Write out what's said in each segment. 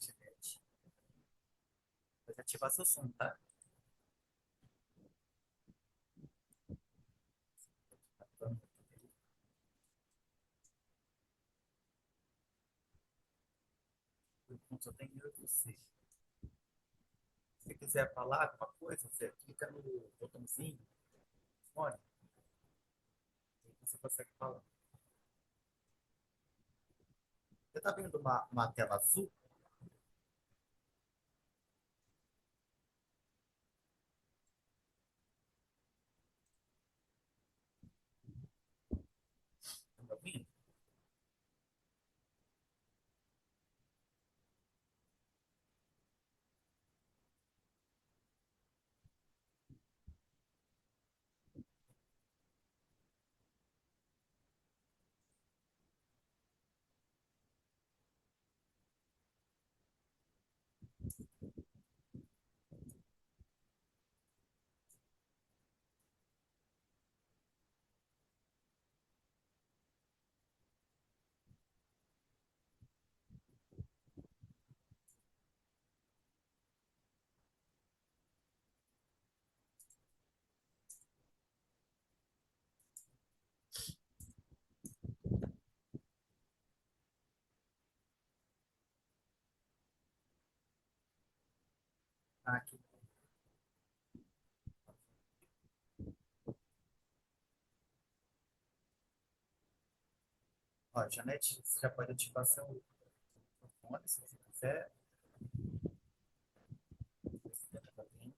Janete. Pode ativar seu som, tá? Só tem eu e você. Se você quiser falar alguma coisa, você clica no botãozinho, olha, aí você consegue falar. Você tá vendo uma tela azul? Tá me ouvindo? Ah, aqui. Ó, Janete, você já pode ativar seu microfone, se você quiser. Tá bem.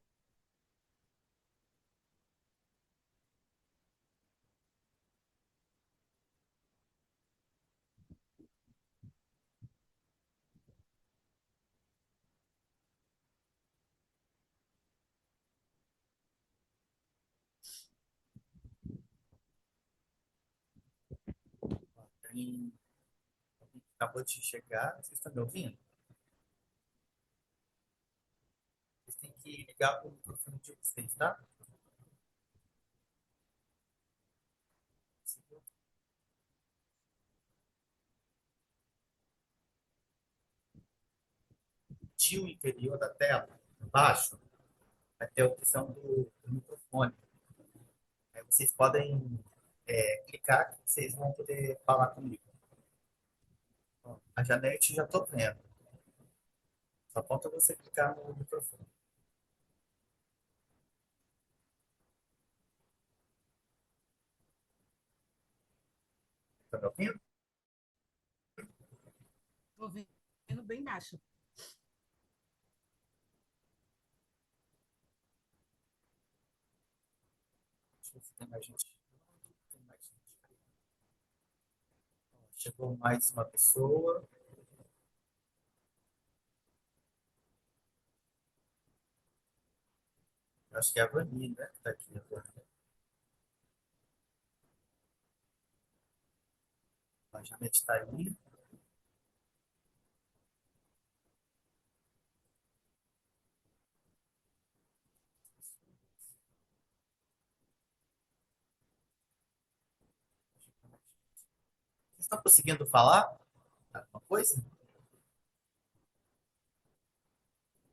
Ó, tem... Acabou de chegar, vocês estão me ouvindo? Vocês têm que ligar o microfone de vocês, tá? Tio inferior da tela, embaixo, vai ter a opção do microfone. Aí vocês podem clicar que vocês vão poder falar comigo. Ó, a Janete já estou vendo. Só falta você clicar no microfone. Tá me ouvindo? Tô vendo bem baixo. Deixa eu ver se tem mais gente. Tem mais gente. Ó, chegou mais uma pessoa. Eu acho que é a Vani, né? Que tá aqui agora. A Janete está aí. Vocês estão conseguindo falar alguma coisa?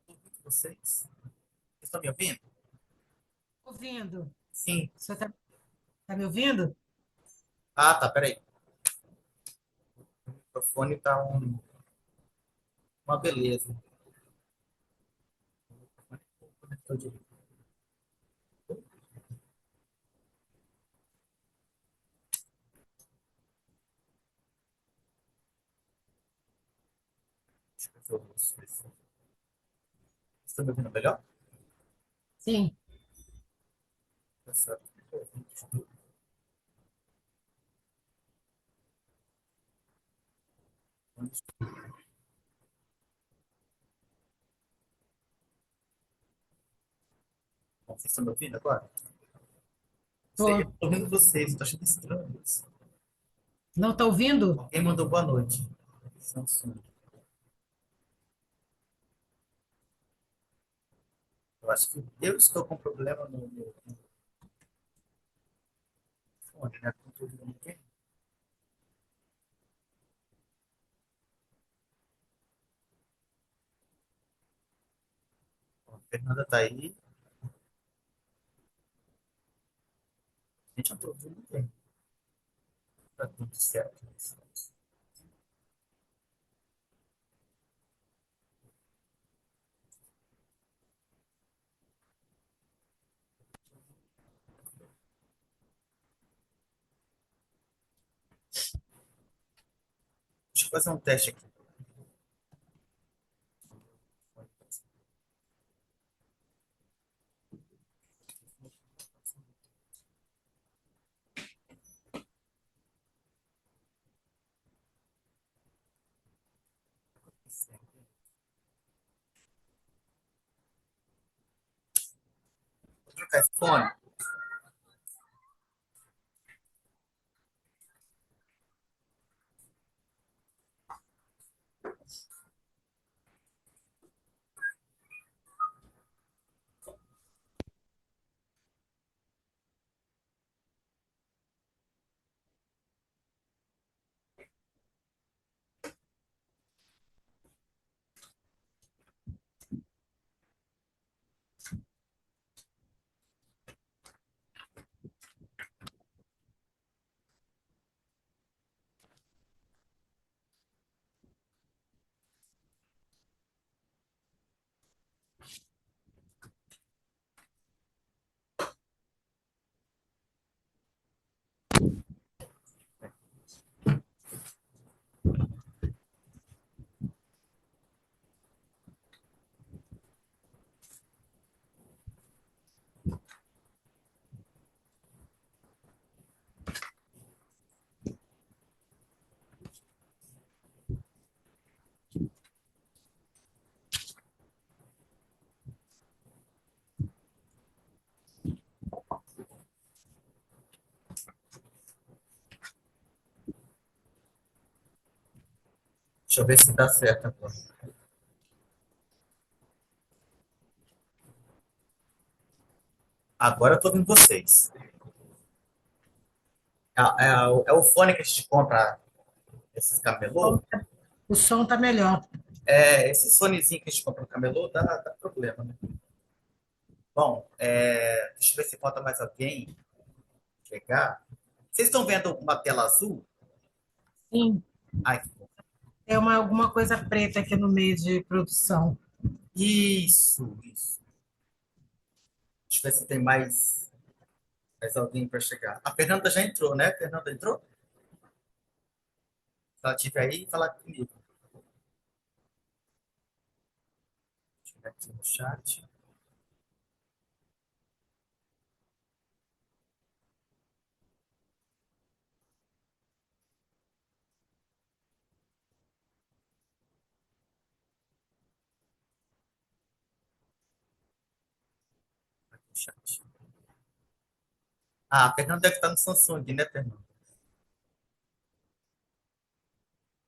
Estou ouvindo vocês. Vocês estão me ouvindo? Ouvindo. Sim. O senhor tá me ouvindo? Ah, tá, peraí. O microfone tá uma beleza. O microfone conectou direito. Deixa eu ver se vocês estão me ouvindo melhor? Sim. Tá certo. Bom, vocês estão me ouvindo agora? Eu Tô. estou ouvindo vocês, estou achando estranho isso. Não tá ouvindo? Alguém mandou boa noite. Samsung. Eu acho que eu estou com problema no fone, né? Não estou ouvindo ninguém. Fernanda tá aí. Gente, eu tô ouvindo bem. Tá tudo certo. Deixa eu fazer um teste aqui. Vou trocar esse fone. Deixa eu ver se dá certo agora. Agora eu tô ouvindo vocês. É o fone que a gente compra, esses camelô. O som tá melhor. É, esses fonezinhos que a gente compra no camelô dá problema, né? Bom, deixa eu ver se falta mais alguém chegar. Vocês estão vendo uma tela azul? Sim, Ai, que bom. é alguma coisa preta aqui no meio de produção. Isso, isso. Deixa eu ver se tem mais alguém para chegar. A Fernanda já entrou, né? A Fernanda entrou? Se ela estiver aí, falar comigo. Deixa eu ver aqui no chat. Aqui no chat. Ah, a Fernanda deve estar no Samsung, né, Fernanda?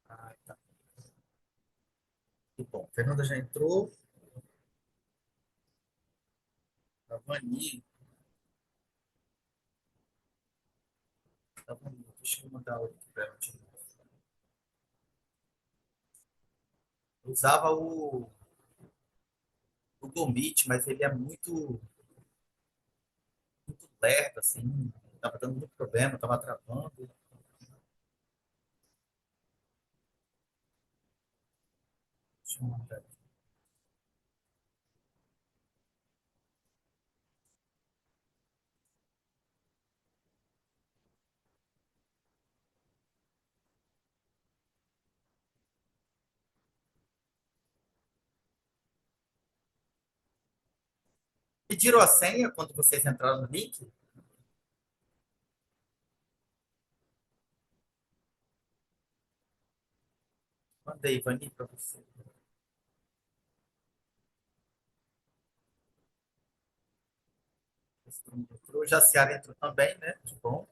Ah, tá. Que bom. A Fernanda já entrou. A Vani. A Vani. Deixa eu mandar o link para ela. Eu usava o Google Meet, mas ele é muito lerdo, assim. Tava dando muito problema, tava travando. Deixa eu mandar. Pediram a senha quando vocês entraram no link? Mandei, Vani, para você. Esse todo mundo entrou. Já a Ciara entrou também, né? Que bom.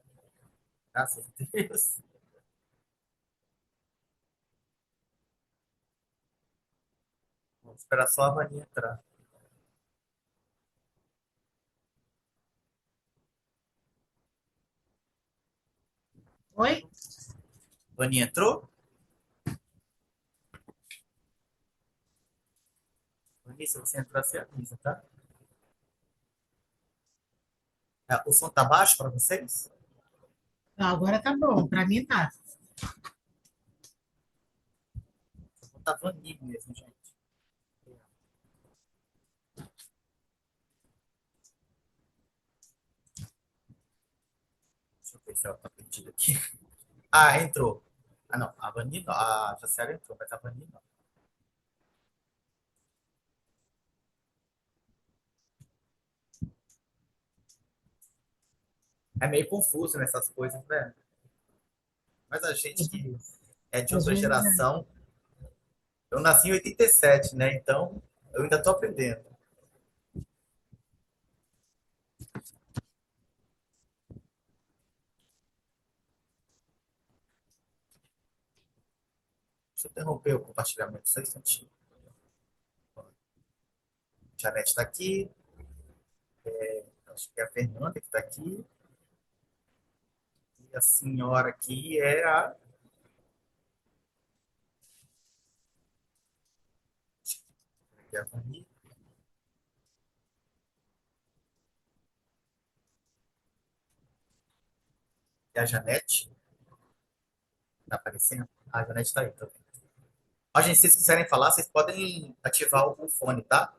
Graças a Deus. Vamos esperar só a Vani entrar. Oi? Vani entrou? E se você entrar, você avisa, tá? O som tá baixo para vocês? Agora tá bom, para mim tá. Não tá vanille mesmo, gente. Deixa eu ver se ela tá perdida aqui. Ah, entrou. Ah, não. A Vanille, não. A Jaciara entrou, mas a Vanille não. É meio confuso nessas coisas, né? Mas a gente que é de Às outra vezes, geração, eu nasci em 87, né? Então, eu ainda tô aprendendo. Deixa eu interromper o compartilhamento só um instantinho. A Janete está aqui. Acho que é a Fernanda que está aqui. E a senhora aqui é a Vani, e a Janete. Tá aparecendo? A Janete está aí também. Ó, gente, se vocês quiserem falar, vocês podem ativar o fone, tá?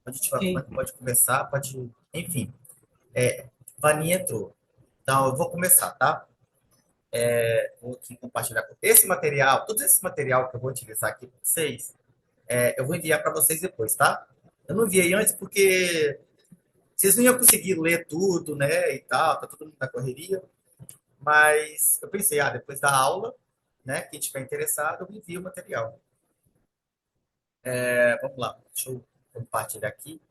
Pode ativar o ok, fone, pode conversar, pode. Enfim, Vani entrou. Então, eu vou começar, tá? Vou aqui compartilhar com esse material, todo esse material que eu vou utilizar aqui para vocês, eu vou enviar para vocês depois, tá? Eu não enviei antes porque vocês não iam conseguir ler tudo, né, e tal, tá todo mundo na correria, mas eu pensei, depois da aula, né, quem tiver interessado, eu envio o material. Vamos lá, deixa eu compartilhar aqui.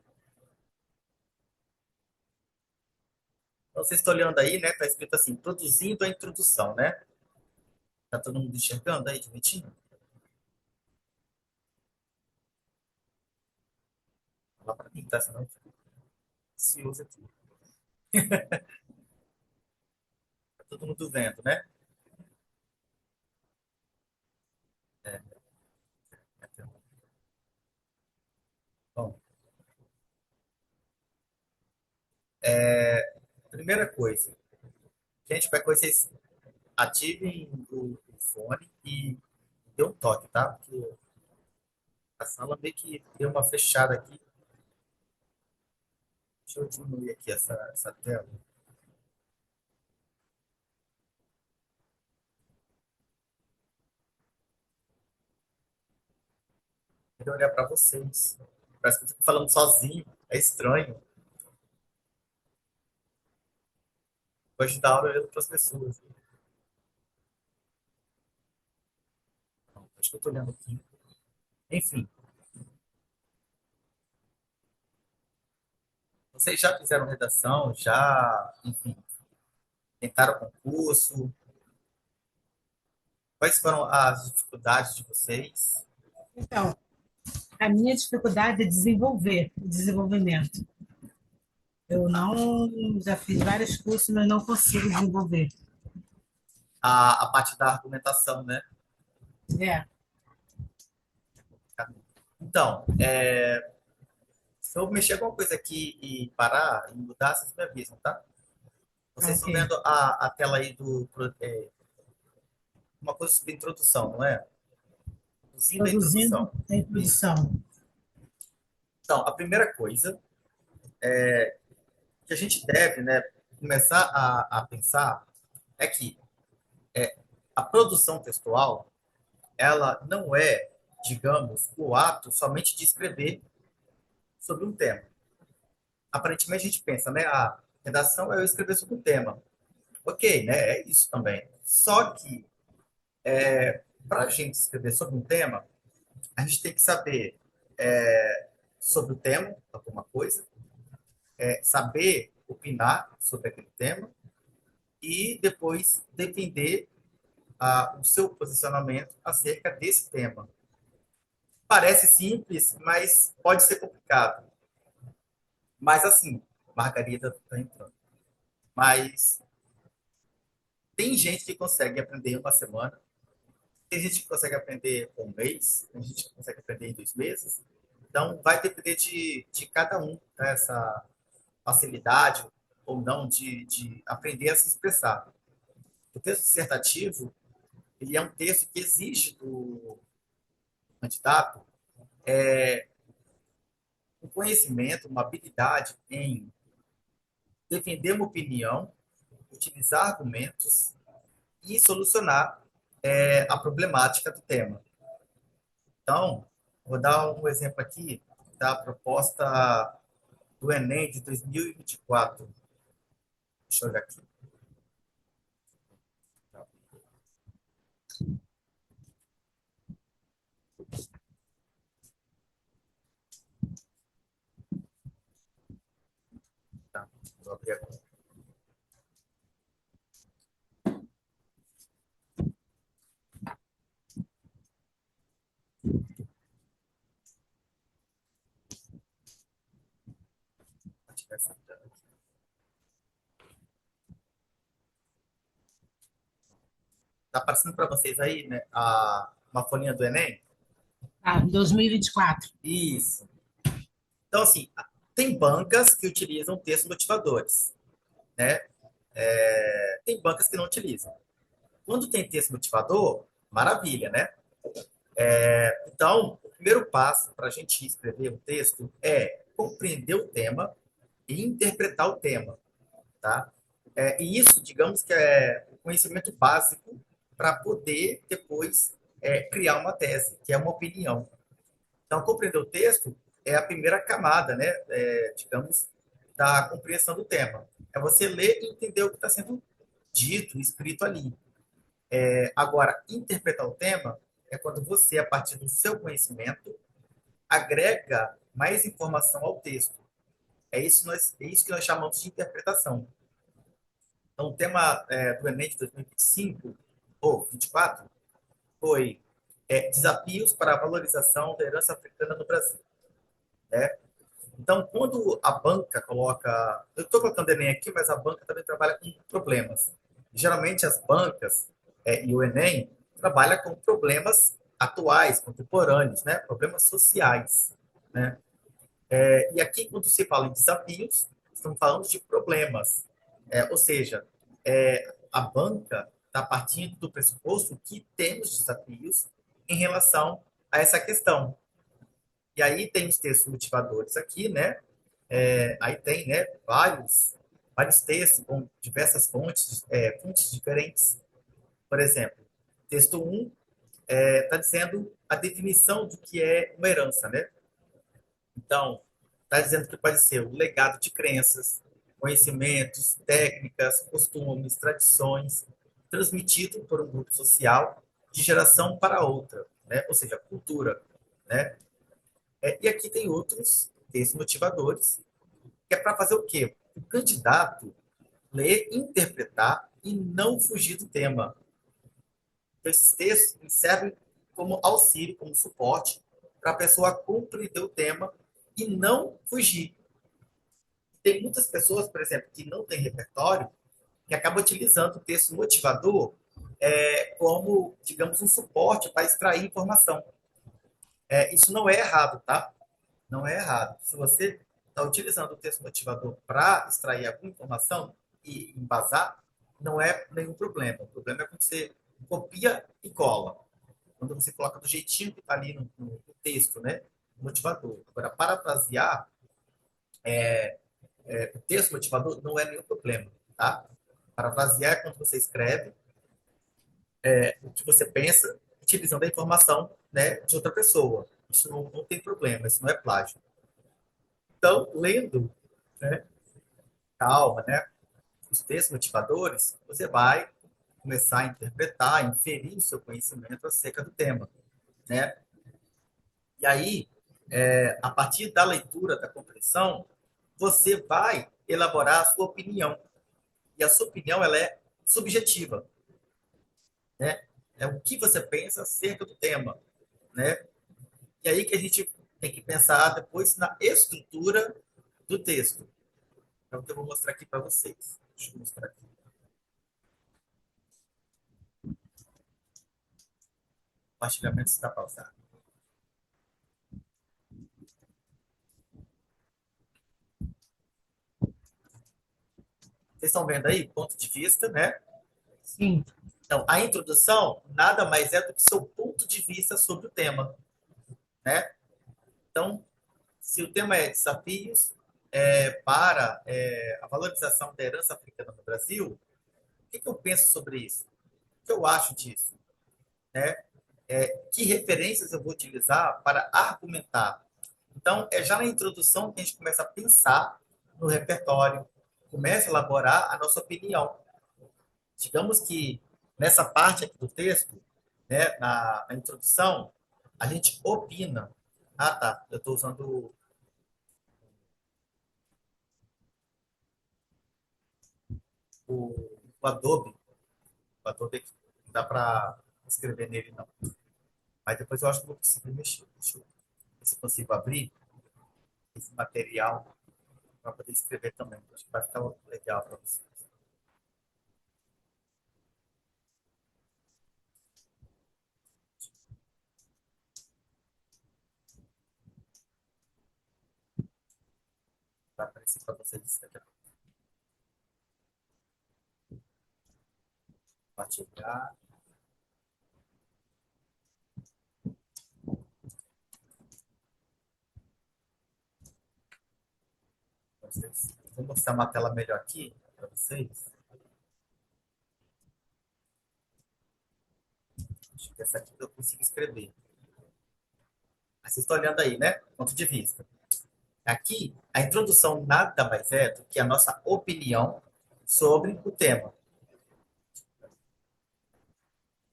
Então, vocês estão olhando aí, né, tá escrito assim, produzindo a introdução, né? Tá todo mundo enxergando aí direitinho? Fala para mim, tá? Senão eu fico ansioso aqui. Tá todo mundo vendo, né? Bom, primeira coisa, gente, qualquer coisa, vocês ativem o fone e dê um toque, tá? Porque a sala meio que deu uma fechada aqui. Deixa eu diminuir aqui essa tela. Quero olhar para vocês. Parece que eu fico falando sozinho. É estranho. Gosto da aula olhando para as pessoas. Acho que eu estou olhando aqui. Enfim, vocês já fizeram redação? Já, enfim, tentaram concurso? Quais foram as dificuldades de vocês? então, a minha dificuldade é desenvolver, desenvolvimento. Eu não, já fiz vários cursos, mas não consigo desenvolver. A parte da argumentação, né? É, Então, se eu mexer alguma coisa aqui e parar e mudar, vocês me avisam, tá? Vocês ok. estão vendo a tela aí uma coisa sobre introdução, não é? Produzindo a Produzindo introdução. a Isso. introdução. Então, a primeira coisa que a gente deve, né, começar a pensar é que a produção textual, ela não é, digamos, o ato somente de escrever sobre um tema. Aparentemente a gente pensa, né, a redação é eu escrever sobre um tema. Ok, né, é isso também. Só que, para a gente escrever sobre um tema, a gente tem que saber sobre o tema, alguma coisa, saber opinar sobre aquele tema e depois defender o seu posicionamento acerca desse tema. Parece simples, mas pode ser complicado. Mas assim, Margarida está entrando. Mas tem gente que consegue aprender em uma semana, Tem gente que consegue aprender em um mês, tem gente que consegue aprender em 2 meses. Então, vai depender de cada um, né, essa facilidade ou não de aprender a se expressar. O texto dissertativo, ele é um texto que exige do candidato um conhecimento, uma habilidade em defender uma opinião, utilizar argumentos e solucionar a problemática do tema. Então, vou dar um exemplo aqui da proposta do Enem de 2024. Deixa eu olhar aqui. Tá, vou abrir agora. Tá aparecendo para vocês aí, né, uma folhinha do Enem? Ah, 2024. Isso. Então, assim, tem bancas que utilizam textos motivadores, né? Tem bancas que não utilizam. Quando tem texto motivador, maravilha, né? Então, o primeiro passo para a gente escrever um texto é compreender o tema e interpretar o tema, tá? E isso, digamos que é o conhecimento básico para poder depois criar uma tese, que é uma opinião. Então, compreender o texto é a primeira camada, né? Digamos, da compreensão do tema. É você ler e entender o que está sendo dito, escrito ali. Agora, interpretar o tema é quando você, a partir do seu conhecimento, agrega mais informação ao texto. É isso que nós chamamos de interpretação. Então, o tema do Enem de 2025, ou 24, foi desafios para a valorização da herança africana no Brasil. Né? Então, quando a banca coloca. Eu estou colocando Enem aqui, mas a banca também trabalha com problemas. Geralmente, as bancas e o Enem trabalham com problemas atuais, contemporâneos, né? Problemas sociais. Né? E aqui, quando se fala em desafios, estamos falando de problemas. Ou seja, a banca está partindo do pressuposto que temos desafios em relação a essa questão. E aí tem os textos motivadores aqui, né? Aí tem, né, vários textos com diversas fontes diferentes. Por exemplo, texto 1 está dizendo a definição do que é uma herança, né? Então, está dizendo que pode ser o legado de crenças, conhecimentos, técnicas, costumes, tradições, transmitido por um grupo social de geração para outra, né? Ou seja, cultura, né? E aqui tem outros textos motivadores, que é para fazer o quê? O candidato ler, interpretar e não fugir do tema. Então, esses textos servem como auxílio, como suporte, para a pessoa compreender o tema e não fugir. Tem muitas pessoas, por exemplo, que não têm repertório, que acabam utilizando o texto motivador como, digamos, um suporte para extrair informação. Isso não é errado, tá? Não é errado. Se você está utilizando o texto motivador para extrair alguma informação e embasar, não é nenhum problema. O problema é quando você copia e cola. Quando você coloca do jeitinho que está ali no texto, né? Motivador. Agora, parafrasear o texto motivador não é nenhum problema, tá? Parafrasear é quando você escreve o que você pensa, utilizando a informação, né, de outra pessoa. Isso não tem problema, isso não é plágio. Então, lendo, né, calma, né, os textos motivadores, você vai começar a interpretar, inferir o seu conhecimento acerca do tema, né? E aí, a partir da leitura, da compreensão, você vai elaborar a sua opinião. E a sua opinião, ela é subjetiva, né? É o que você pensa acerca do tema, né? E aí que a gente tem que pensar depois na estrutura do texto. É o que eu vou mostrar aqui para vocês. Deixa eu mostrar aqui. Compartilhamento está pausado. Vocês estão vendo aí? Ponto de vista, né? Sim. Então, a introdução nada mais é do que seu ponto de vista sobre o tema, né? Então, se o tema é desafios para a valorização da herança africana no Brasil, o que eu penso sobre isso? O que eu acho disso? Né? Que referências eu vou utilizar para argumentar? Então, é já na introdução que a gente começa a pensar no repertório, começa a elaborar a nossa opinião. Digamos que nessa parte aqui do texto, né, na introdução, a gente opina. Ah, tá, eu estou usando o, o Adobe. O Adobe aqui. Não dá para escrever nele, não. Mas depois eu acho que eu vou conseguir mexer. Deixa eu ver se eu consigo abrir esse material para poder escrever também. Acho que vai ficar legal para vocês. Vai aparecer para vocês isso daqui a pouco. Compartilhar. Vou mostrar uma tela melhor aqui para vocês. Acho que essa aqui eu consigo escrever. Mas vocês estão olhando aí, né? Ponto de vista. Aqui, a introdução nada mais é do que a nossa opinião sobre o tema.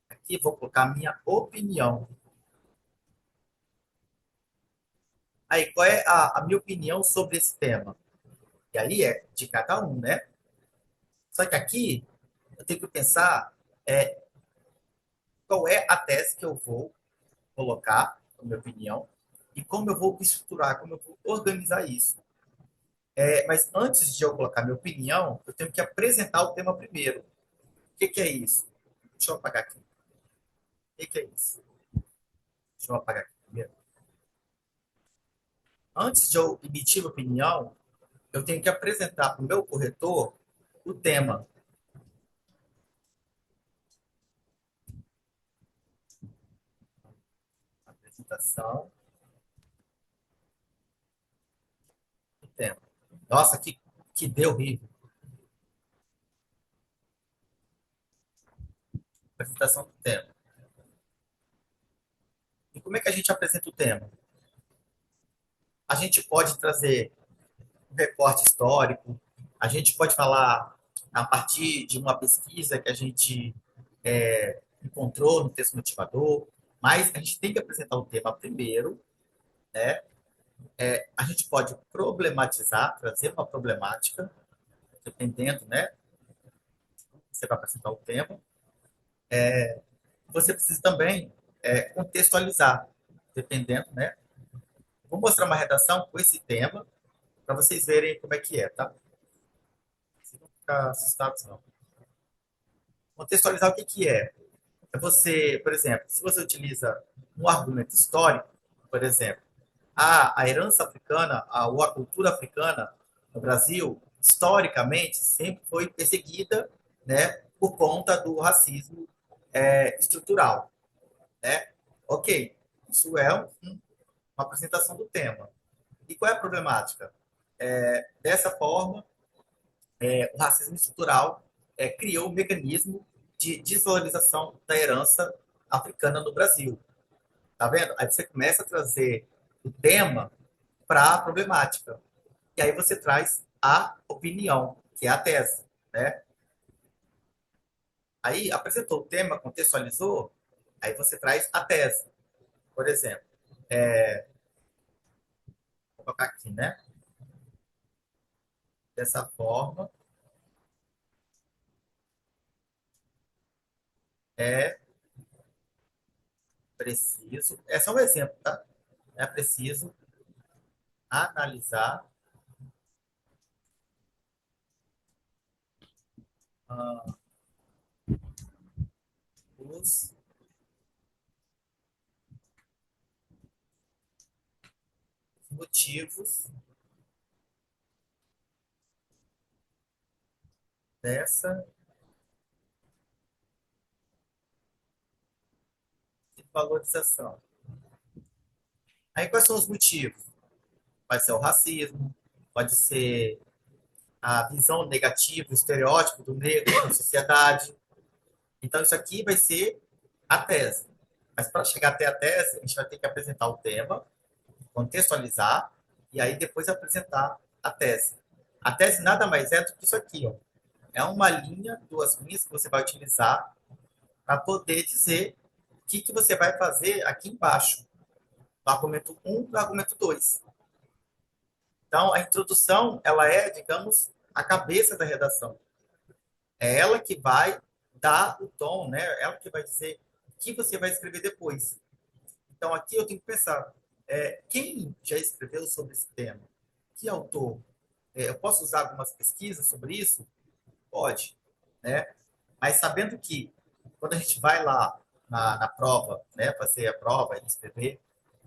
Aqui vou colocar a minha opinião. Aí, qual é a minha opinião sobre esse tema? E aí é de cada um, né? Só que aqui eu tenho que pensar é, qual é a tese que eu vou colocar, na minha opinião, e como eu vou estruturar, como eu vou organizar isso. Mas antes de eu colocar minha opinião, eu tenho que apresentar o tema primeiro. O que é isso? Deixa eu apagar aqui. O que é isso? Deixa eu apagar aqui primeiro. Antes de eu emitir minha opinião, eu tenho que apresentar para o meu corretor o tema. Apresentação do tema. Nossa, que deu horrível. Apresentação do tema. E como é que a gente apresenta o tema? A gente pode trazer um recorte histórico, a gente pode falar a partir de uma pesquisa que a gente encontrou no texto motivador, mas a gente tem que apresentar o tema primeiro, né? A gente pode problematizar, trazer uma problemática, dependendo, né? Você vai apresentar o tema. Você precisa também contextualizar, dependendo, né? Vou mostrar uma redação com esse tema para vocês verem como é que é, tá? Vocês não ficar assustados, não. Contextualizar o que que é? É você, por exemplo, se você utiliza um argumento histórico, por exemplo, a herança africana, ou a cultura africana no Brasil, historicamente, sempre foi perseguida, né, por conta do racismo estrutural, né? Ok, isso é uma apresentação do tema. E qual é a problemática? Dessa forma, o racismo estrutural criou um mecanismo de desvalorização da herança africana no Brasil. Tá vendo? Aí você começa a trazer o tema para a problemática. E aí você traz a opinião, que é a tese, né? Aí apresentou o tema, contextualizou, aí você traz a tese. Por exemplo, vou colocar aqui, né? Dessa forma, é preciso, é só um exemplo, tá? É preciso analisar os motivos dessa desvalorização. Aí, quais são os motivos? Pode ser o racismo, pode ser a visão negativa, o estereótipo do negro na sociedade. Então, isso aqui vai ser a tese. Mas para chegar até a tese, a gente vai ter que apresentar o tema, contextualizar e aí depois apresentar a tese. A tese nada mais é do que isso aqui, ó. É uma linha, duas linhas que você vai utilizar para poder dizer o que você vai fazer aqui embaixo, do argumento um e do argumento 2. Então, a introdução, ela é, digamos, a cabeça da redação. É ela que vai dar o tom, né? É ela que vai dizer o que você vai escrever depois. Então, aqui eu tenho que pensar, quem já escreveu sobre esse tema? Que autor? Eu posso usar algumas pesquisas sobre isso? Pode, né? Mas sabendo que quando a gente vai lá na prova, né, fazer a prova e escrever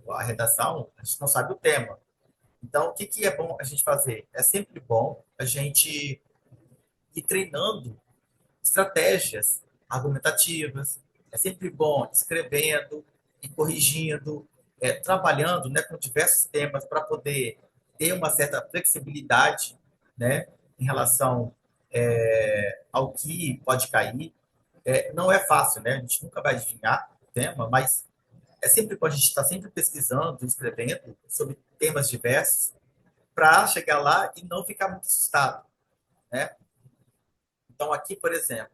a redação, a gente não sabe o tema. Então, o que, que é bom a gente fazer? É sempre bom a gente ir treinando estratégias argumentativas. É sempre bom escrevendo e corrigindo, trabalhando, né, com diversos temas para poder ter uma certa flexibilidade, né, em relação ao que pode cair. Não é fácil, né? A gente nunca vai adivinhar o tema, mas é sempre bom a gente estar sempre pesquisando, escrevendo sobre temas diversos para chegar lá e não ficar muito assustado, né? Então, aqui, por exemplo,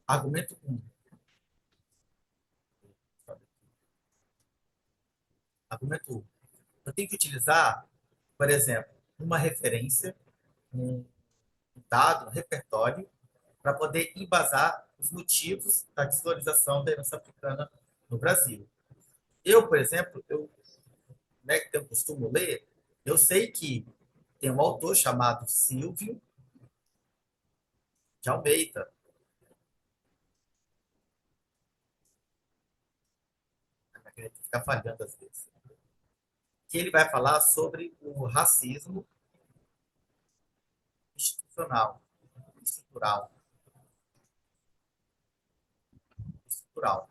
argumento um. Argumento 1. Eu tenho que utilizar, por exemplo, uma referência, um dado, um repertório, para poder embasar os motivos da desvalorização da herança africana no Brasil. Eu, por exemplo, né, que eu costumo ler, eu sei que tem um autor chamado Silvio de Almeida. Ele fica falhando às vezes. Que ele vai falar sobre o racismo institucional, estrutural, estrutural.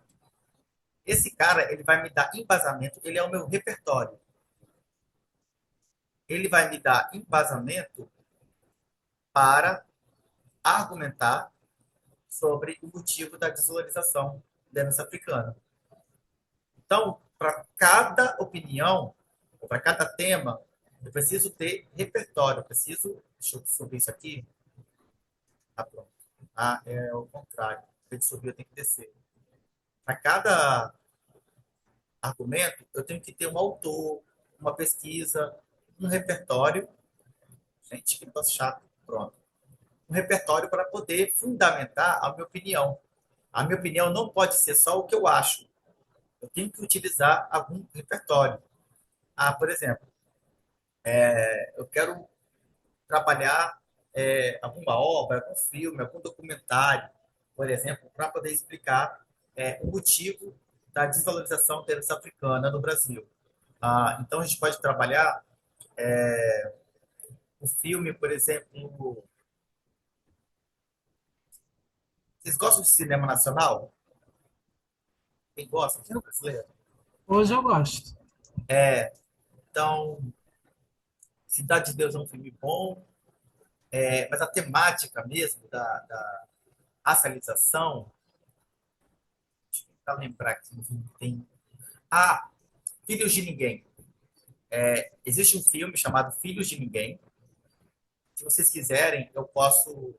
Esse cara, ele vai me dar embasamento, ele é o meu repertório. Ele vai me dar embasamento para argumentar sobre o motivo da desvalorização da herança africana. Então, para cada opinião, para cada tema, eu preciso ter repertório, eu preciso. Deixa eu subir isso aqui. Tá pronto. Ah, é o contrário. Para de subir, eu tenho que descer. Para cada argumento, eu tenho que ter um autor, uma pesquisa, um repertório. Gente, que negócio chato. Pronto. Um repertório para poder fundamentar a minha opinião. A minha opinião não pode ser só o que eu acho. Eu tenho que utilizar algum repertório. Ah, por exemplo, eu quero trabalhar alguma obra, algum filme, algum documentário, por exemplo, para poder explicar o motivo da desvalorização da herança africana no Brasil. Então, a gente pode trabalhar o filme, por exemplo. Vocês gostam de cinema nacional? Quem gosta de cinema brasileiro? Hoje eu gosto. Então, Cidade de Deus é um filme bom, mas a temática mesmo da racialização, para lembrar que no filme tem. Ah, Filhos de Ninguém. Existe um filme chamado Filhos de Ninguém. Se vocês quiserem, eu posso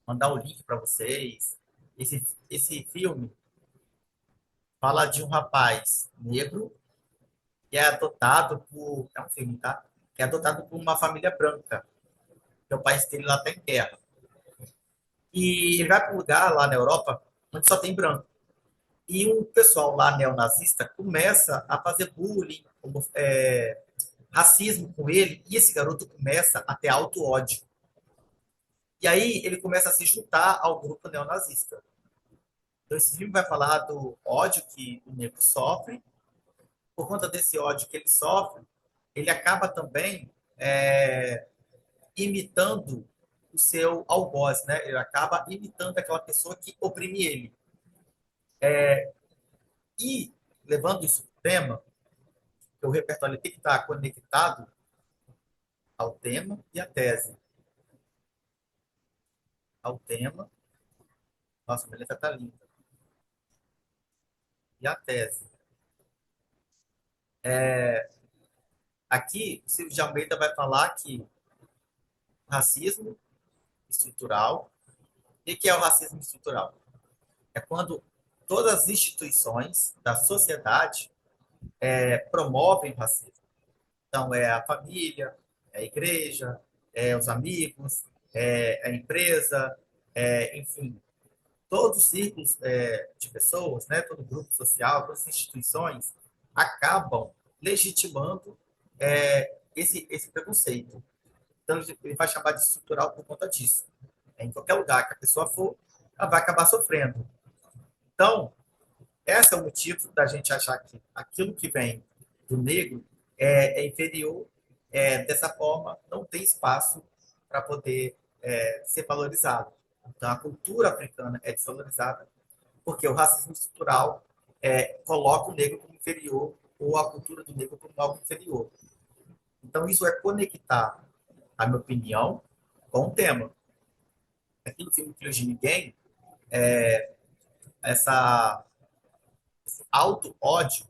mandar o link para vocês. Esse filme fala de um rapaz negro que é adotado por. É um filme, tá? Que é adotado por uma família branca. Que o país dele lá está em guerra. E ele vai para um lugar lá na Europa onde só tem branco. E um pessoal lá neonazista começa a fazer bullying, racismo com ele, e esse garoto começa a ter auto-ódio. E aí ele começa a se juntar ao grupo neonazista. Então esse filme vai falar do ódio que o negro sofre por conta desse ódio que ele sofre, ele acaba também é, imitando o seu algoz, né? Ele acaba imitando aquela pessoa que oprime ele. E, levando isso para o tema, que o repertório tem que estar conectado ao tema e à tese. Ao tema, nossa, a beleza está linda. E a tese. Aqui, o Silvio de Almeida vai falar que racismo estrutural. O que é o racismo estrutural? É quando todas as instituições da sociedade promovem o racismo. Então, é a família, é a igreja, é os amigos, é a empresa, enfim, todos os círculos de pessoas, né, todo grupo social, todas as instituições acabam legitimando esse preconceito. Então, ele vai chamar de estrutural por conta disso. Em qualquer lugar que a pessoa for, ela vai acabar sofrendo. Então, esse é o motivo da gente achar que aquilo que vem do negro é inferior, dessa forma, não tem espaço para poder ser valorizado. Então, a cultura africana é desvalorizada porque o racismo estrutural coloca o negro como inferior ou a cultura do negro como algo inferior. Então, isso é conectar a minha opinião com o tema. Aqui no filme Filhos de Ninguém, essa, esse auto-ódio,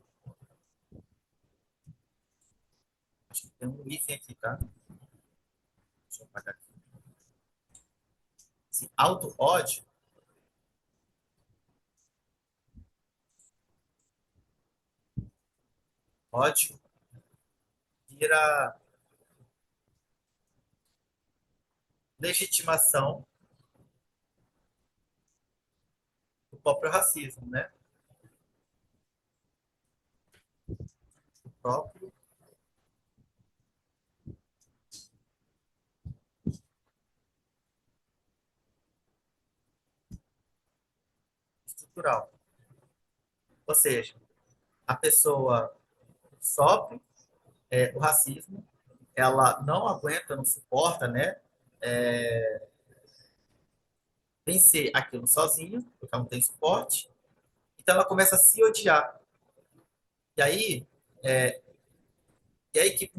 acho que tem um hífen aqui, tá? Deixa eu apagar aqui. Esse auto-ódio, ódio vira legitimação do próprio racismo, né? O próprio estrutural. Ou seja, a pessoa sofre o racismo, ela não aguenta, não suporta, né? Vencer aquilo sozinha, porque ela não tem suporte. Então ela começa a se odiar. E aí, é, e aí que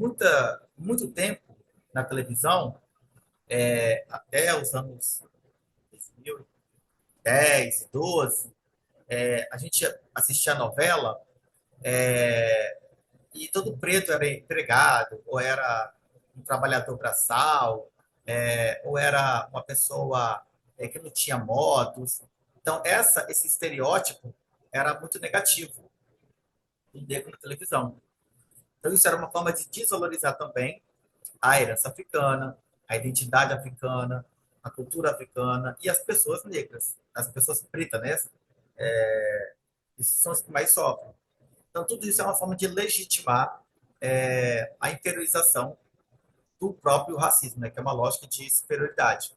muito tempo na televisão, até os anos 2010, 12, a gente assistia a novela e todo preto era empregado, ou era um trabalhador braçal, ou era uma pessoa que não tinha modos. Então, esse estereótipo era muito negativo do negro na televisão. Então, isso era uma forma de desvalorizar também a herança africana, a identidade africana, a cultura africana e as pessoas negras, as pessoas pretas, né? Esses são os que mais sofrem. Então, tudo isso é uma forma de legitimar a inferiorização do próprio racismo, né? Que é uma lógica de superioridade.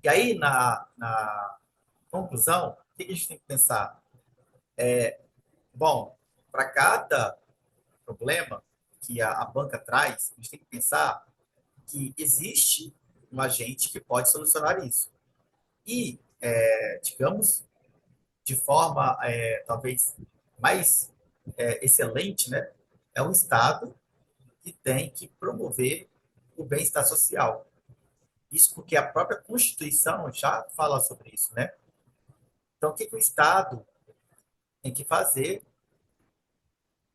E aí, na conclusão, o que a gente tem que pensar? Bom, para cada problema que a banca traz, a gente tem que pensar que existe um agente que pode solucionar isso. E, digamos, de forma talvez mais excelente, né? É um Estado que tem que promover o bem-estar social. Isso porque a própria Constituição já fala sobre isso, né? Então, o que, que o Estado tem que fazer?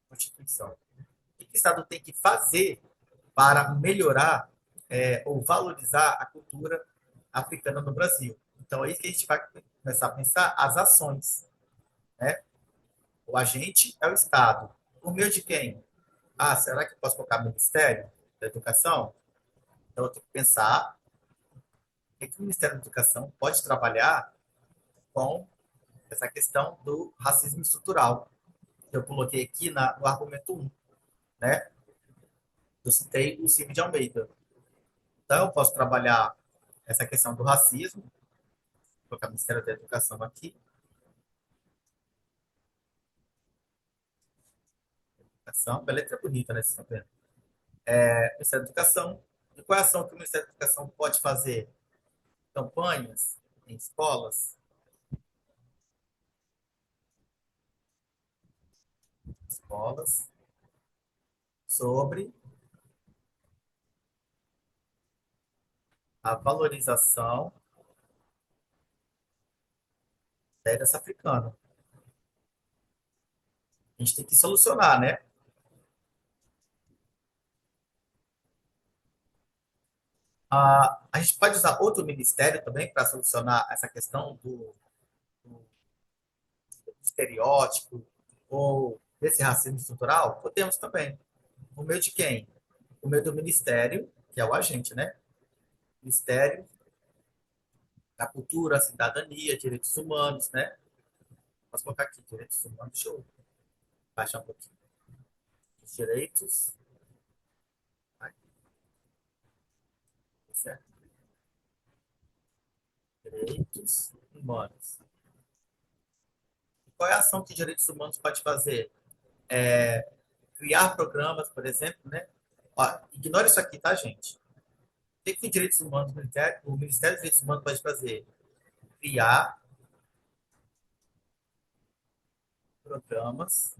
Constituição. O que, que o Estado tem que fazer para melhorar ou valorizar a cultura africana no Brasil? Então, é isso que a gente vai começar a pensar, as ações, né? O agente é o Estado. Por meio de quem? Ah, será que eu posso colocar Ministério da Educação? Então, eu tenho que pensar que o Ministério da Educação pode trabalhar com essa questão do racismo estrutural. Eu coloquei aqui no argumento um, né? Eu citei o Silvio de Almeida. Então, eu posso trabalhar essa questão do racismo, vou colocar o Ministério da Educação aqui, Educação, a letra é bonita, né? Vocês estão vendo? Ministério da Educação. E qual é a ação que o Ministério da Educação pode fazer? Campanhas em escolas sobre a valorização da herança africana. A gente tem que solucionar, né? A gente pode usar outro ministério também para solucionar essa questão do estereótipo ou desse racismo estrutural? Podemos também. Por meio de quem? Por meio do ministério, que é o agente, né? Ministério da Cultura, Cidadania, Direitos Humanos, né? Posso colocar aqui, Direitos Humanos, deixa eu baixar um pouquinho. Os direitos, certo? Direitos humanos. Qual é a ação que direitos humanos pode fazer? Criar programas, por exemplo, né? Ó, ignora isso aqui, tá, gente? O que direitos humanos, o Ministério dos Direitos Humanos pode fazer? Criar programas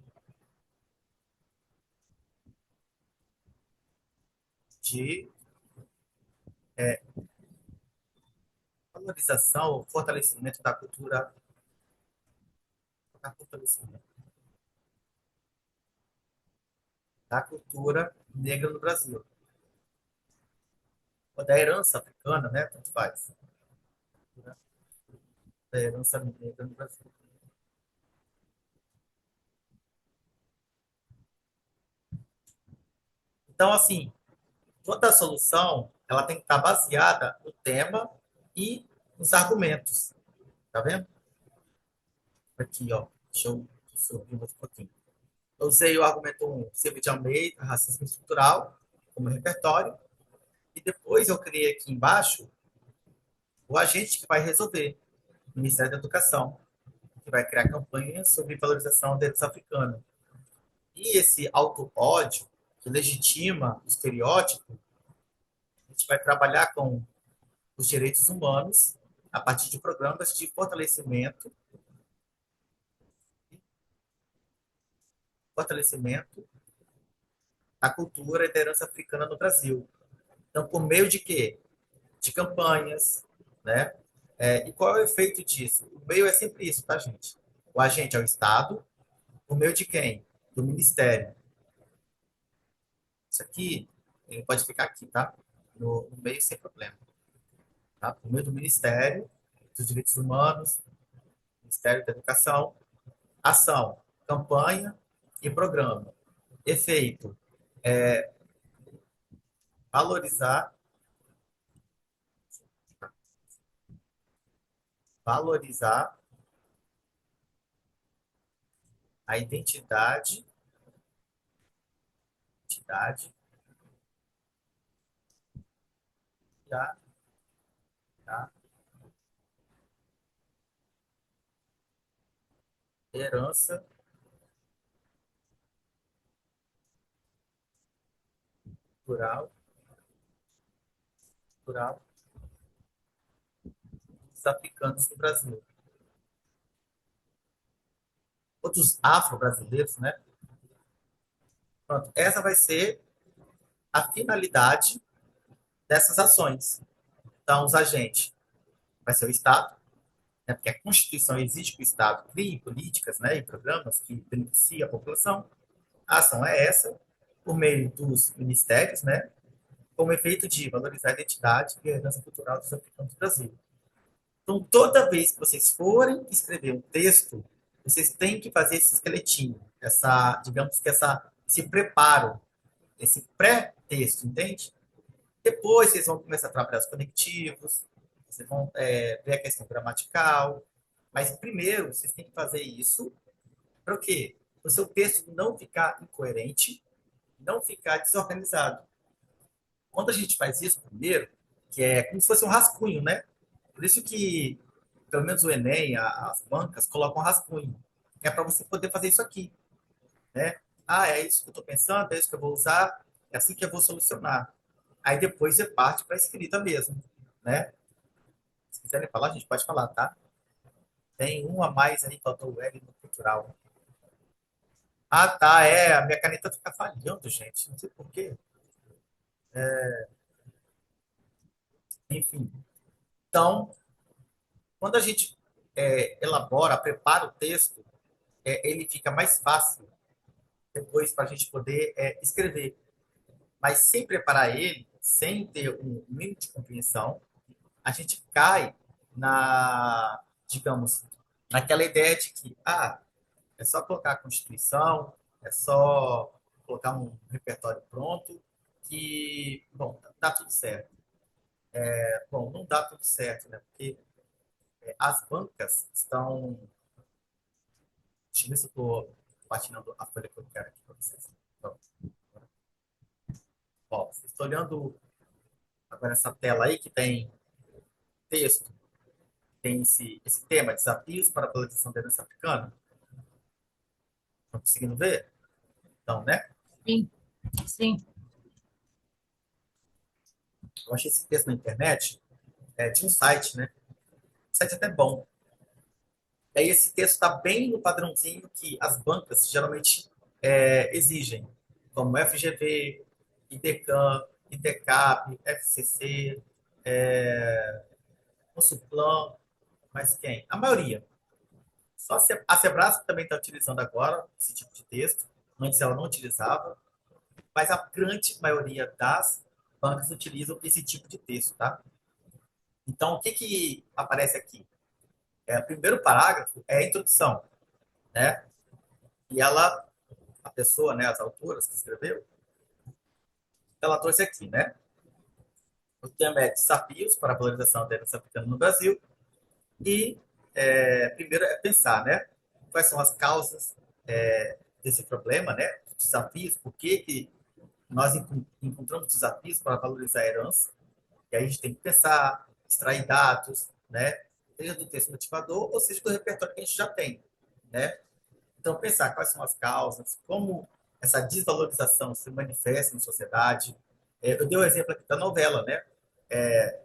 de valorização, fortalecimento da cultura, fortalecimento da cultura negra no Brasil, ou da herança africana, né? Tanto faz, da herança negra no Brasil. Então, assim, toda a solução ela tem que estar baseada no tema e nos argumentos, tá vendo? Aqui, ó, deixa eu subir mais um pouquinho. Eu usei o argumento 1, Silvio de Almeida, racismo estrutural, como repertório, e depois eu criei aqui embaixo o agente que vai resolver, o Ministério da Educação, que vai criar campanhas sobre valorização da herança africana. E esse auto-ódio, que legitima o estereótipo, a gente vai trabalhar com os direitos humanos a partir de programas de fortalecimento da cultura e da herança africana no Brasil. Então, por meio de quê? De campanhas, né? E qual é o efeito disso? O meio é sempre isso, tá, gente? O agente é o Estado, por meio de quem? Do Ministério. Isso aqui, ele pode ficar aqui, tá? No meio sem problema. Tá? Por meio do Ministério dos Direitos Humanos, Ministério da Educação, ação, campanha e programa. Efeito, valorizar, valorizar a identidade da, da herança cultural, cultural dos africanos no Brasil. Ou dos afro-brasileiros, né? Pronto, essa vai ser a finalidade dessas ações. Então, os agentes vai ser o Estado, né? Porque a Constituição exige que o Estado crie políticas, né, e programas que beneficiem a população. A ação é essa, por meio dos ministérios, né, como efeito de valorizar a identidade e a herança cultural dos africanos do Brasil. Então, toda vez que vocês forem escrever um texto, vocês têm que fazer esse esqueletinho, digamos que esse preparo, esse pré-texto, entende? Depois vocês vão começar a trabalhar os conectivos, vocês vão ver a questão gramatical, mas primeiro vocês têm que fazer isso para o quê? Para o seu texto não ficar incoerente, não ficar desorganizado. Quando a gente faz isso primeiro, que é como se fosse um rascunho, né? Por isso que, pelo menos o Enem, as bancas, colocam um rascunho. É para você poder fazer isso aqui, né? Ah, é isso que eu estou pensando, é isso que eu vou usar, é assim que eu vou solucionar. Aí depois você parte para a escrita mesmo, né? Se quiserem falar, a gente pode falar, tá? Tem um a mais aí, faltou o L no cultural. Ah, tá, é, a minha caneta fica falhando, gente, não sei por quê. Enfim, então, quando a gente elabora, prepara o texto, ele fica mais fácil depois para a gente poder escrever. Mas sem preparar ele, sem ter um mínimo de compreensão, a gente cai digamos, naquela ideia de que, é só colocar a Constituição, é só colocar um repertório pronto, que, bom, dá tudo certo. Bom, não dá tudo certo, né? Porque as bancas estão. Deixa eu ver se eu estou patinando a folha que eu quero aqui para vocês. Pronto. Ó, vocês estão olhando agora essa tela aí que tem texto, tem esse tema, desafios para a valorização da herança africana. Estão conseguindo ver? Então, né? Sim, sim. Eu achei esse texto na internet, de um site, né? Um site até bom. Aí esse texto está bem no padrãozinho que as bancas geralmente exigem, como FGV, IDECAM, IDECAP, FCC, é, Consulplan, mas quem? A maioria. Só a Sebrasp também está utilizando agora esse tipo de texto. Antes ela não utilizava, mas a grande maioria das bancas utilizam esse tipo de texto, tá? Então, o que que aparece aqui? O primeiro parágrafo é a introdução, né? E ela, a pessoa, né, as autoras que escreveu, ela trouxe aqui, né? O tema é desafios para a valorização da herança africana no Brasil. E primeiro é pensar, né? Quais são as causas desse problema, né? Desafios, por que que nós encontramos desafios para valorizar a herança? E aí a gente tem que pensar, extrair dados, né? Seja do texto motivador ou seja do repertório que a gente já tem, né? Então, pensar quais são as causas, como essa desvalorização se manifesta na sociedade. Eu dei o exemplo aqui da novela, né?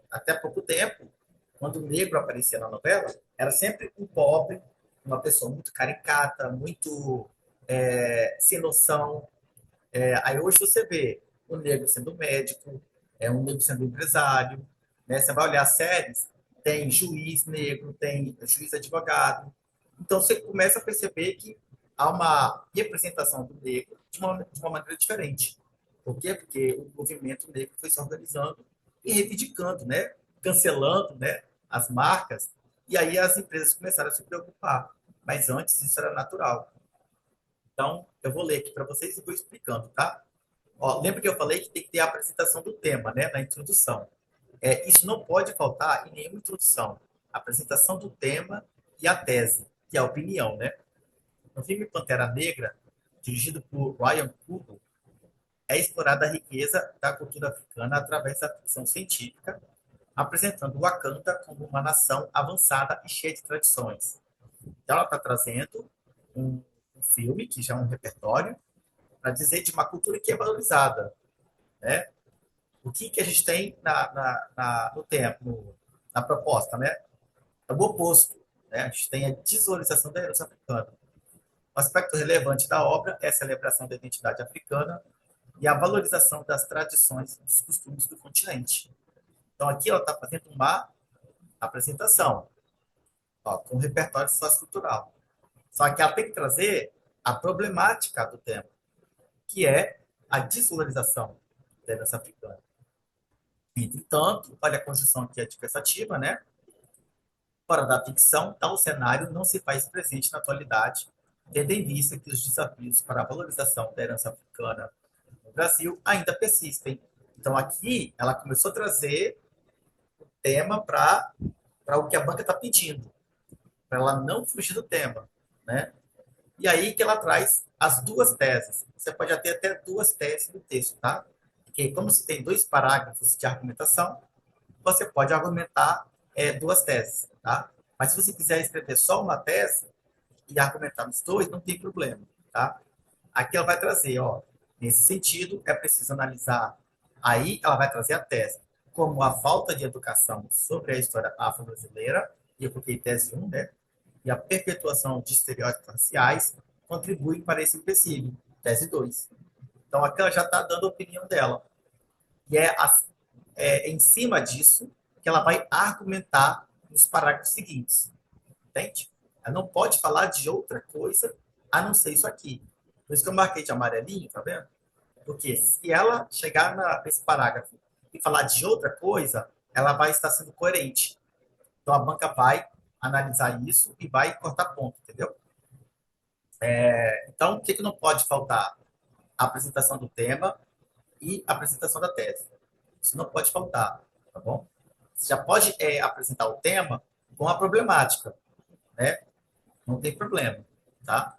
Até pouco tempo, quando o negro aparecia na novela, era sempre um pobre, uma pessoa muito caricata, muito sem noção. Aí hoje você vê o negro sendo médico, um negro sendo empresário, né? Você vai olhar as séries, tem juiz negro, tem juiz advogado. Então você começa a perceber que há uma representação do negro de uma maneira diferente. Por quê? Porque o movimento negro foi se organizando e reivindicando, né? Cancelando, né? As marcas, e aí as empresas começaram a se preocupar. Mas antes isso era natural. Então, eu vou ler aqui para vocês e vou explicando, tá? Ó, lembra que eu falei que tem que ter a apresentação do tema, né, na introdução. Isso não pode faltar em nenhuma introdução. A apresentação do tema e a tese, que é a opinião, né? No filme Pantera Negra, dirigido por Ryan Coogler, é explorada a riqueza da cultura africana através da ficção científica, apresentando Wakanda como uma nação avançada e cheia de tradições. Então, ela está trazendo um filme, que já é um repertório, para dizer de uma cultura que é valorizada, né? O que, que a gente tem no tempo, na proposta, né? É o oposto, né? A gente tem a desvalorização da herança africana. Um aspecto relevante da obra é a celebração da identidade africana e a valorização das tradições e dos costumes do continente. Então, aqui ela está fazendo uma apresentação, ó, com um repertório sociocultural. Só que ela tem que trazer a problemática do tema, que é a desvalorização da herança africana. Entretanto, olha a conjunção aqui adversativa, né? Fora da ficção, tal cenário não se faz presente na atualidade, tendo em vista que os desafios para a valorização da herança africana no Brasil ainda persistem. Então, aqui, ela começou a trazer o tema para o que a banca está pedindo, para ela não fugir do tema, né? E aí que ela traz as duas teses. Você pode ter até duas teses no texto, tá? Porque como se tem dois parágrafos de argumentação, você pode argumentar duas teses, tá? Mas se você quiser escrever só uma tese e argumentar nos dois, não tem problema, tá? Aqui ela vai trazer, ó, nesse sentido, é preciso analisar. Aí ela vai trazer a tese, como a falta de educação sobre a história afro-brasileira, e eu coloquei tese um, né? E a perpetuação de estereótipos raciais contribuem para esse empecilho, tese 2. Então aqui ela já está dando a opinião dela. E é em cima disso que ela vai argumentar nos parágrafos seguintes. Entende? Ela não pode falar de outra coisa a não ser isso aqui. Por isso que eu marquei de amarelinho, tá vendo? Porque se ela chegar nesse parágrafo e falar de outra coisa, ela vai estar sendo coerente. Então a banca vai analisar isso e vai cortar ponto, entendeu? Então, o que não pode faltar? A apresentação do tema e a apresentação da tese. Isso não pode faltar, tá bom? Você já pode apresentar o tema com a problemática, né? Não tem problema, tá?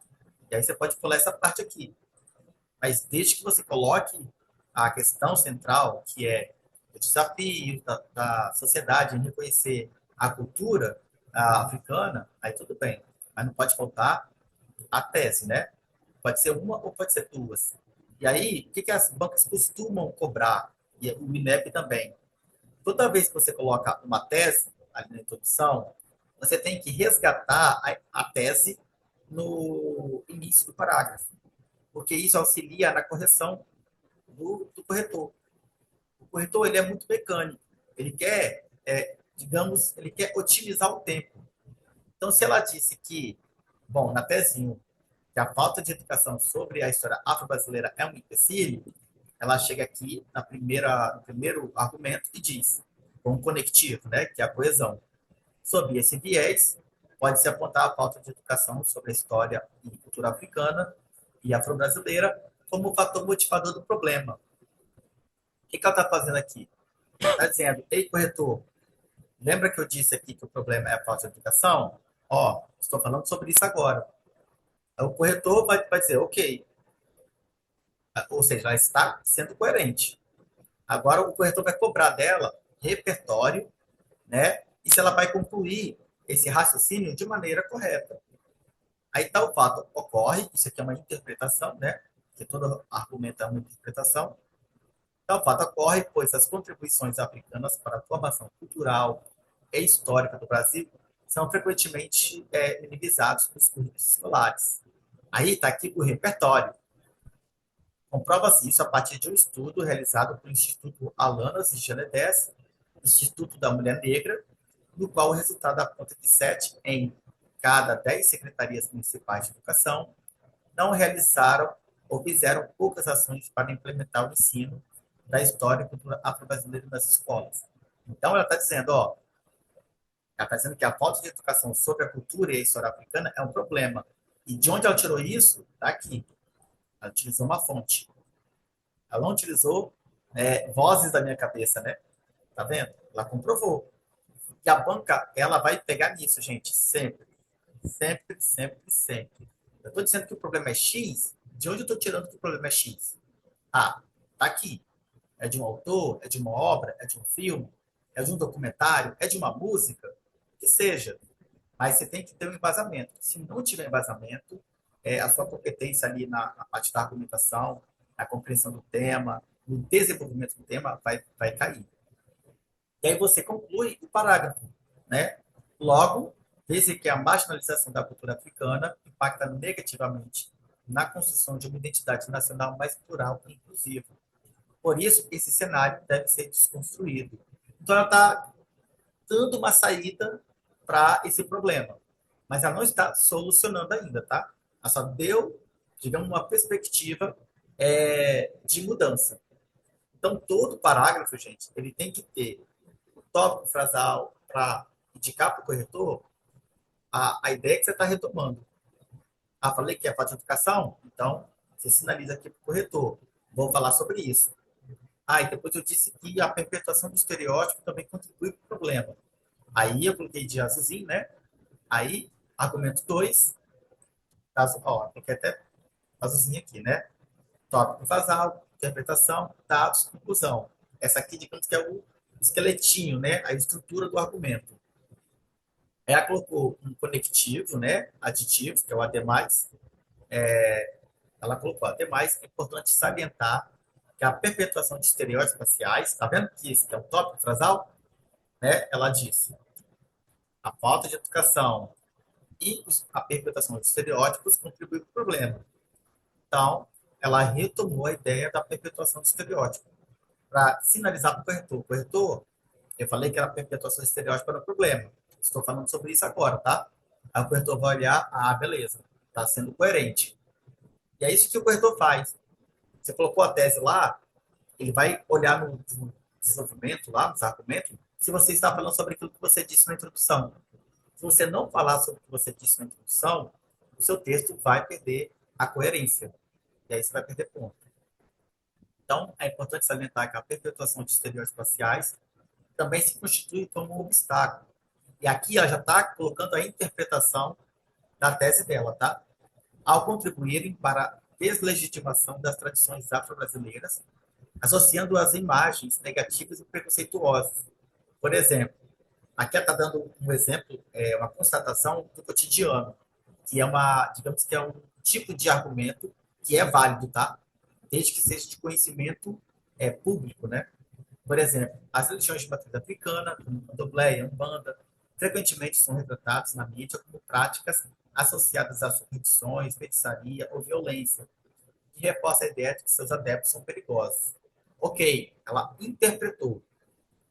E aí você pode pular essa parte aqui. Mas desde que você coloque a questão central, que é o desafio da sociedade em reconhecer a cultura africana, aí tudo bem. Mas não pode faltar a tese, né? Pode ser uma ou pode ser duas. E aí, o que as bancas costumam cobrar? E o INEP também. Toda vez que você coloca uma tese ali na introdução, você tem que resgatar a tese no início do parágrafo, porque isso auxilia na correção do corretor. O corretor ele é muito mecânico, ele quer, digamos, ele quer otimizar o tempo. Então, se ela disse que, bom, na tese 1, que a falta de educação sobre a história afro-brasileira é um empecilho, ela chega aqui no primeiro argumento e diz, com um conectivo, né, que é a coesão. Sob esse viés, pode-se apontar a falta de educação sobre a história e cultura africana e afro-brasileira como fator motivador do problema. O que ela está fazendo aqui? Está dizendo, ei, corretor, lembra que eu disse aqui que o problema é a falta de educação? Ó, estou falando sobre isso agora. O corretor vai dizer, ok, ou seja, ela está sendo coerente. Agora o corretor vai cobrar dela repertório, né? E se ela vai concluir esse raciocínio de maneira correta. Aí tal fato ocorre, isso aqui é uma interpretação, né? Que todo argumento é uma interpretação. Tal fato ocorre, pois as contribuições africanas para a formação cultural e histórica do Brasil são frequentemente minimizados nos cursos escolares. Aí está aqui o repertório. Comprova-se isso a partir de um estudo realizado pelo Instituto Alanas e Genedes, Instituto da Mulher Negra, no qual o resultado aponta que 7 em cada 10 secretarias municipais de educação não realizaram ou fizeram poucas ações para implementar o ensino da história e cultura afro-brasileira nas escolas. Então, ela está dizendo, ó, ela está dizendo que a falta de educação sobre a cultura e a história africana é um problema. E de onde ela tirou isso? Está aqui. Ela utilizou uma fonte. Ela não utilizou vozes da minha cabeça, né? Tá vendo? Ela comprovou. E a banca, ela vai pegar nisso, gente, sempre. Sempre, sempre, sempre. Eu estou dizendo que o problema é X, de onde eu estou tirando que o problema é X? Ah, tá aqui. É de um autor, é de uma obra, é de um filme, é de um documentário, é de uma música, que seja. Mas você tem que ter um embasamento. Se não tiver embasamento, a sua competência ali na parte da argumentação, na compreensão do tema, no desenvolvimento do tema, vai cair. E aí você conclui o parágrafo, né? Logo, veja que a marginalização da cultura africana impacta negativamente na construção de uma identidade nacional mais plural e inclusiva. Por isso, esse cenário deve ser desconstruído. Então, ela está dando uma saída para esse problema, mas ela não está solucionando ainda, tá? Ela só deu, digamos, uma perspectiva de mudança. Então, todo parágrafo, gente, ele tem que ter o tópico frasal para indicar para o corretor a ideia que você está retomando. Ah, falei que é falta de educação? Então, você sinaliza aqui para o corretor. Vou falar sobre isso. Ah, e depois eu disse que a perpetuação do estereótipo também contribui para o problema. Aí eu coloquei de azulzinho, né? Aí, argumento 2, caso, ó, coloquei até azulzinho aqui, né? Tópico frasal, interpretação, dados, conclusão. Essa aqui, digamos que é o esqueletinho, né? A estrutura do argumento. Ela colocou um conectivo, né? Aditivo, que é o ademais. Ela ela colocou, ademais, é importante salientar que a perpetuação de estereótipos espaciais, está vendo que esse é o tópico frasal? Né? Ela disse, a falta de educação e a perpetuação de estereótipos contribui para o problema. Então, ela retomou a ideia da perpetuação de estereótipos para sinalizar para o corretor. Corretor, eu falei que era a perpetuação de estereótipo era o problema. Estou falando sobre isso agora, tá? Aí o corretor vai olhar, beleza, está sendo coerente. E é isso que o corretor faz. Você colocou a tese lá, ele vai olhar no desenvolvimento, lá nos argumentos, se você está falando sobre aquilo que você disse na introdução. Se você não falar sobre o que você disse na introdução, o seu texto vai perder a coerência. E aí você vai perder ponto. Então, é importante salientar que a perpetuação de estereótipos espaciais também se constitui como um obstáculo. E aqui ela já está colocando a interpretação da tese dela, tá? Ao contribuírem para a deslegitimação das tradições afro-brasileiras, associando as imagens negativas e preconceituosas. Por exemplo, aqui ela está dando um exemplo, uma constatação do cotidiano, que é digamos que é um tipo de argumento que é válido, tá? Desde que seja de conhecimento público, né? Por exemplo, as religiões de matriz africana, como candomblé e umbanda, frequentemente são retratadas na mídia como práticas associadas a superstições, feitiçaria ou violência, que reforça a ideia de que seus adeptos são perigosos. Ok, ela interpretou,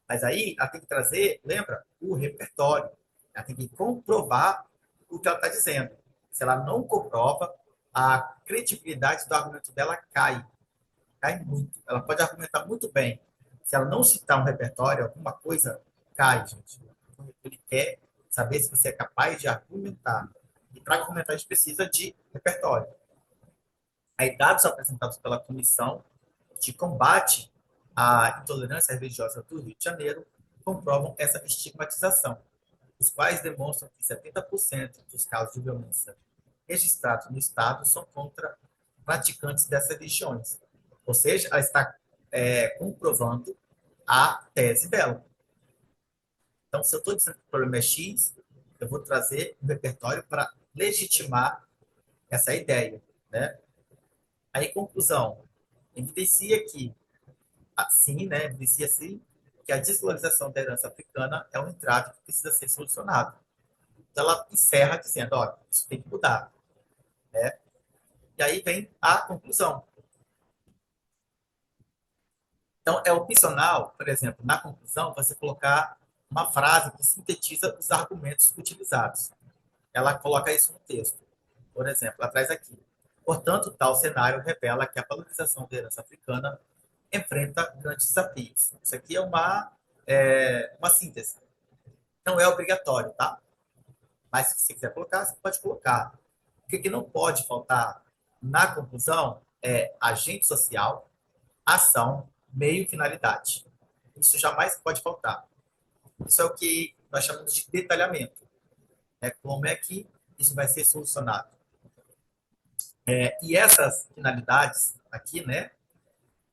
mas aí ela tem que trazer, lembra, o repertório. Ela tem que comprovar o que ela está dizendo. Se ela não comprova, a credibilidade do argumento dela cai muito. Ela pode argumentar muito bem. Se ela não citar um repertório, alguma coisa cai, gente. Ele quer saber se você é capaz de argumentar. E para argumentar, a gente precisa de repertório. Aí, dados apresentados pela Comissão de Combate à Intolerância Religiosa do Rio de Janeiro comprovam essa estigmatização, os quais demonstram que 70% dos casos de violência registrados no Estado são contra praticantes dessas religiões. Ou seja, ela está comprovando a tese dela. Então, se eu estou dizendo que o problema é X, eu vou trazer um repertório para legitimar essa ideia. Né? Aí, conclusão, evidencia que, assim, né, evidencia sim que a desvalorização da herança africana é um entrave que precisa ser solucionado. Então, ela encerra dizendo, olha, isso tem que mudar. Né? E aí vem a conclusão. Então, é opcional, por exemplo, na conclusão, você colocar uma frase que sintetiza os argumentos utilizados. Ela coloca isso no texto. Por exemplo, ela traz aqui. Portanto, tal cenário revela que a valorização da herança africana enfrenta grandes desafios. Isso aqui é uma síntese. Não é obrigatório, tá? Mas se você quiser colocar, você pode colocar. O que não pode faltar na conclusão é agente social, ação, meio e finalidade. Isso jamais pode faltar. Isso é o que nós chamamos de detalhamento. Né? Como é que isso vai ser solucionado? E essas finalidades aqui, né,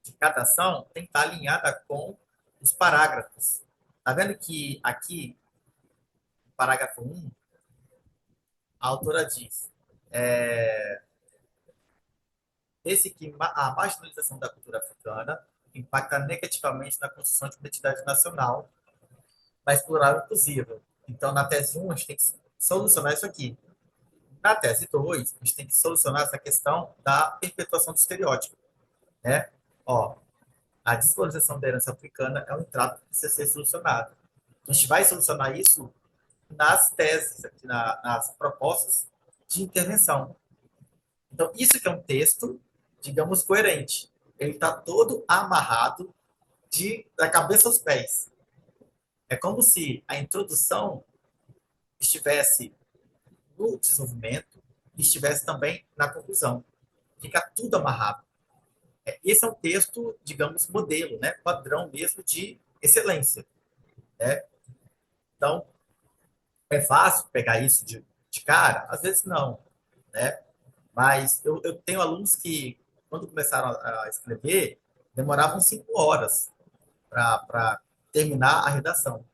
de cada ação, tem que estar alinhada com os parágrafos. Tá vendo que aqui, no parágrafo 1, a autora diz esse que a marginalização da cultura africana impacta negativamente na construção de uma identidade nacional mais plural e inclusiva. Então, na tese 1, a gente tem que solucionar isso aqui. Na tese 2, a gente tem que solucionar essa questão da perpetuação do estereótipo. Né? Ó, a desvalorização da herança africana é um entrave que precisa ser solucionado. A gente vai solucionar isso nas teses, aqui nas propostas de intervenção. Então, isso que é um texto, digamos, coerente. Ele está todo amarrado da cabeça aos pés. É como se a introdução estivesse no desenvolvimento e estivesse também na conclusão. Fica tudo amarrado. Esse é um texto, digamos, modelo, né? Padrão mesmo de excelência. Né? Então, é fácil pegar isso de cara? Às vezes não. Né? Mas eu tenho alunos que, quando começaram a escrever, demoravam 5 horas para terminar a redação.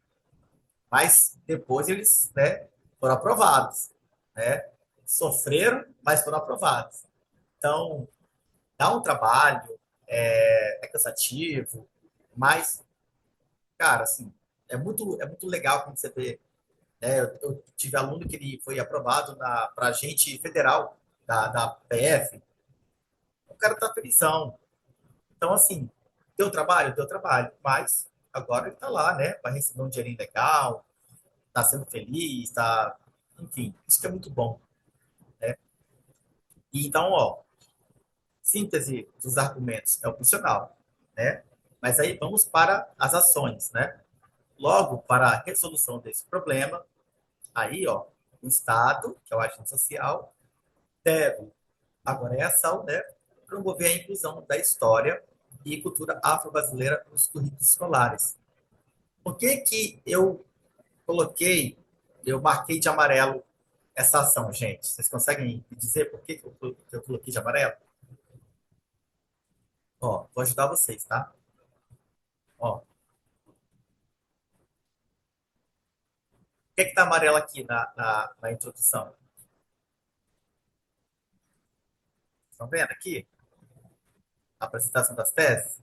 Mas depois eles, né, foram aprovados. Né? Sofreram, mas foram aprovados. Então, dá um trabalho, é cansativo, mas, cara, assim, é muito legal quando você vê, né? Eu tive aluno que ele foi aprovado para agente federal da PF, o cara tá felizão. Então, assim, deu trabalho, mas agora ele tá lá, né? Vai receber um dinheirinho legal, tá sendo feliz, tá. Enfim, isso que é muito bom, né? E então, ó, síntese dos argumentos é opcional, né? Mas aí vamos para as ações, né? Logo, para a resolução desse problema, aí, ó, o Estado, que é o agente social, deve, agora é ação, né? Promover a inclusão da história e cultura afro-brasileira nos currículos escolares. Por que que eu marquei de amarelo essa ação, gente? Vocês conseguem me dizer por que que eu coloquei de amarelo? Ó, vou ajudar vocês, tá? Ó, que está amarelo aqui na introdução? Estão vendo aqui? A apresentação das teses?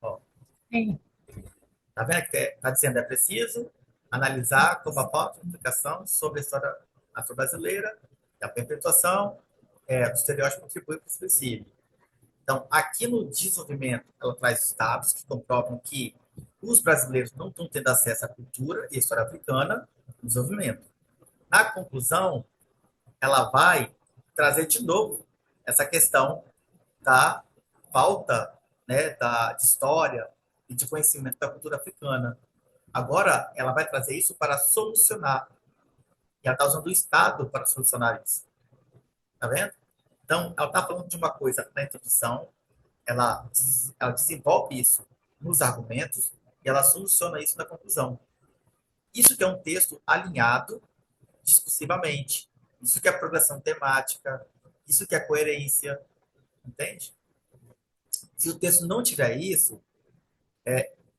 Ó, Sim. tá vendo que está dizendo é preciso analisar como a falta de implicação sobre a história afro-brasileira, a perpetuação do estereótipo contribui para o suicídio. Então, aqui no desenvolvimento, ela traz dados que comprovam que os brasileiros não estão tendo acesso à cultura e à história africana no desenvolvimento. Na conclusão, ela vai trazer de novo essa questão da falta, né, de história e de conhecimento da cultura africana. Agora, ela vai trazer isso para solucionar. E ela está usando o Estado para solucionar isso. Tá vendo? Então, ela está falando de uma coisa na introdução, ela desenvolve isso nos argumentos e ela soluciona isso na conclusão. Isso que é um texto alinhado discursivamente. Isso que é progressão temática. Isso que é coerência. Entende? Se o texto não tiver isso,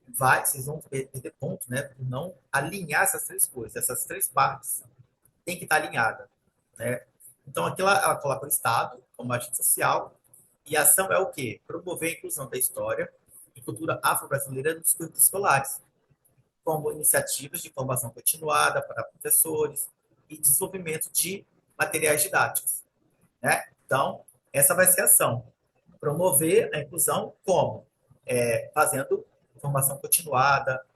vocês vão perder ponto, né? Por não alinhar essas três coisas, essas três partes tem que estar alinhada, né? Então, aqui ela coloca o Estado como agente social e a ação é o quê? Promover a inclusão da história e cultura afro-brasileira nos currículos escolares, como iniciativas de formação continuada para professores e desenvolvimento de materiais didáticos, né? Então, essa vai ser a ação. Promover a inclusão como? Fazendo formação continuada,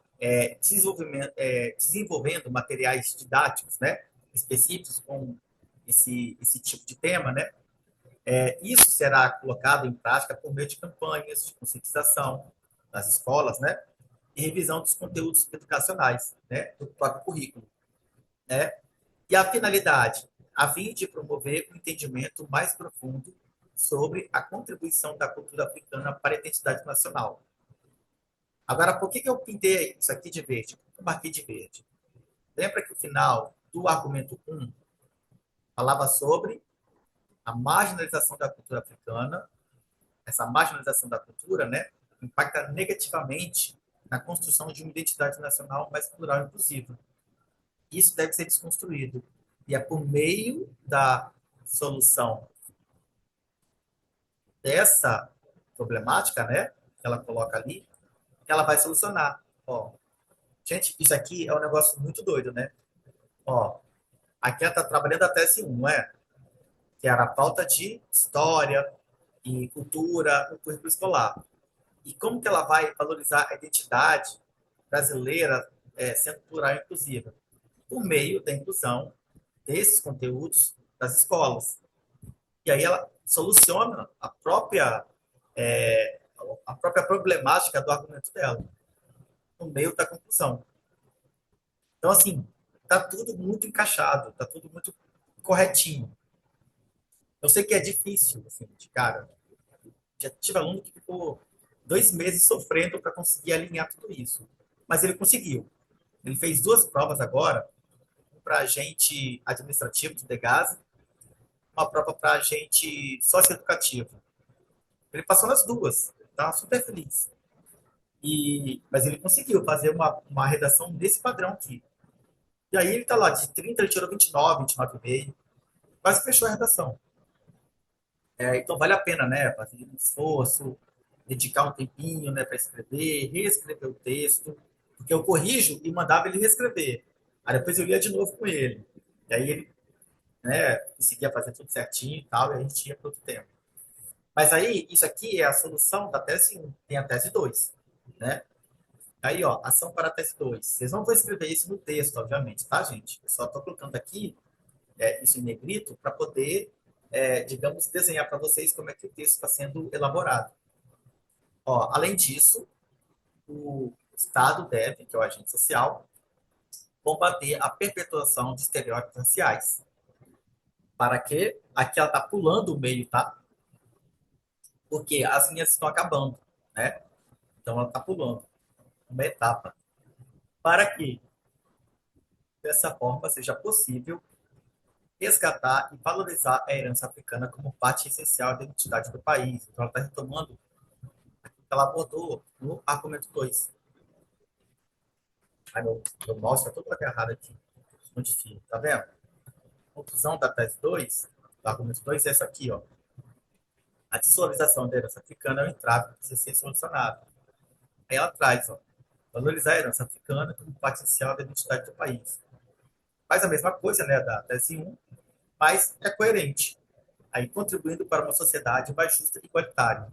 desenvolvendo materiais didáticos, né? Específicos com esse tipo de tema, né? Isso será colocado em prática por meio de campanhas de conscientização nas escolas, né? E revisão dos conteúdos educacionais, né? Do próprio currículo, né? E a finalidade, a fim de promover um entendimento mais profundo sobre a contribuição da cultura africana para a identidade nacional. Agora, por que que eu pintei isso aqui de verde? Eu marquei de verde. Lembra que o final do argumento um falava sobre a marginalização da cultura africana, essa marginalização da cultura, né, impacta negativamente na construção de uma identidade nacional mais plural e inclusiva. Isso deve ser desconstruído. E é por meio da solução dessa problemática, né, que ela coloca ali, que ela vai solucionar. Ó, gente, isso aqui é um negócio muito doido, né? Ó, aqui ela está trabalhando a tese 1, não é? Que era a pauta de história e cultura no currículo escolar. E como que ela vai valorizar a identidade brasileira sendo plural e inclusiva? Por meio da inclusão desses conteúdos das escolas. E aí ela soluciona a própria problemática do argumento dela, no meio da conclusão. Então, assim, tá tudo muito encaixado, tá tudo muito corretinho. Eu sei que é difícil, assim, de cara. Já tive aluno que ficou 2 meses sofrendo para conseguir alinhar tudo isso. Mas ele conseguiu. Ele fez duas provas agora, para agente administrativo do Degas, uma prova para agente socioeducativo. Ele passou nas duas, tá super feliz. Mas ele conseguiu fazer uma redação desse padrão aqui. E aí ele está lá, de 30 ele tirou 29, 29,5. Quase fechou a redação. Então vale a pena, né? Fazer um esforço, dedicar um tempinho, né, para escrever, reescrever o texto, porque eu corrijo e mandava ele reescrever. Aí depois eu lia de novo com ele. E aí ele, né, conseguia fazer tudo certinho e tal, e a gente ia para outro tempo. Mas aí, isso aqui é a solução da tese um, tem a tese 2, né? Aí, ó, ação para a tese 2. Vocês não vão escrever isso no texto, obviamente, tá, gente? Eu só estou colocando aqui isso em negrito para poder, digamos, desenhar para vocês como é que o texto está sendo elaborado. Ó, além disso, o Estado deve, que é o agente social, combater a perpetuação de estereótipos raciais. Para que aqui ela está pulando o meio, tá? Porque as linhas estão acabando, né? Então ela está pulando uma etapa. Para que dessa forma seja possível resgatar e valorizar a herança africana como parte essencial da identidade do país. Então ela está retomando o que ela abordou no argumento 2. Aí meu mouse está todo agarrado aqui. Muito difícil, tá vendo? Conclusão da tese 2, do argumento 2 é essa aqui, ó. A desvalorização da herança africana é um entrave que precisa ser solucionado. Aí ela traz, ó, valorizar a herança africana como parte essencial da identidade do país. Faz a mesma coisa, né, da tese um, mas é coerente. Aí contribuindo para uma sociedade mais justa e igualitária.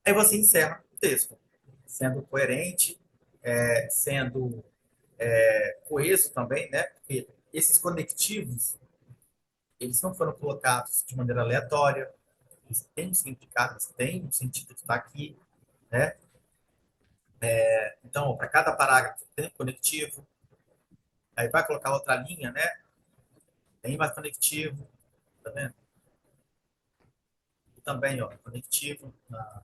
Aí você encerra o texto, sendo coerente, sendo coeso também, né? Porque esses conectivos, eles não foram colocados de maneira aleatória, eles têm um significado, eles têm um sentido de estar aqui, né? Então, para cada parágrafo tem um conectivo, aí vai colocar outra linha, né? Tem mais conectivo, tá vendo? E também, ó, conectivo na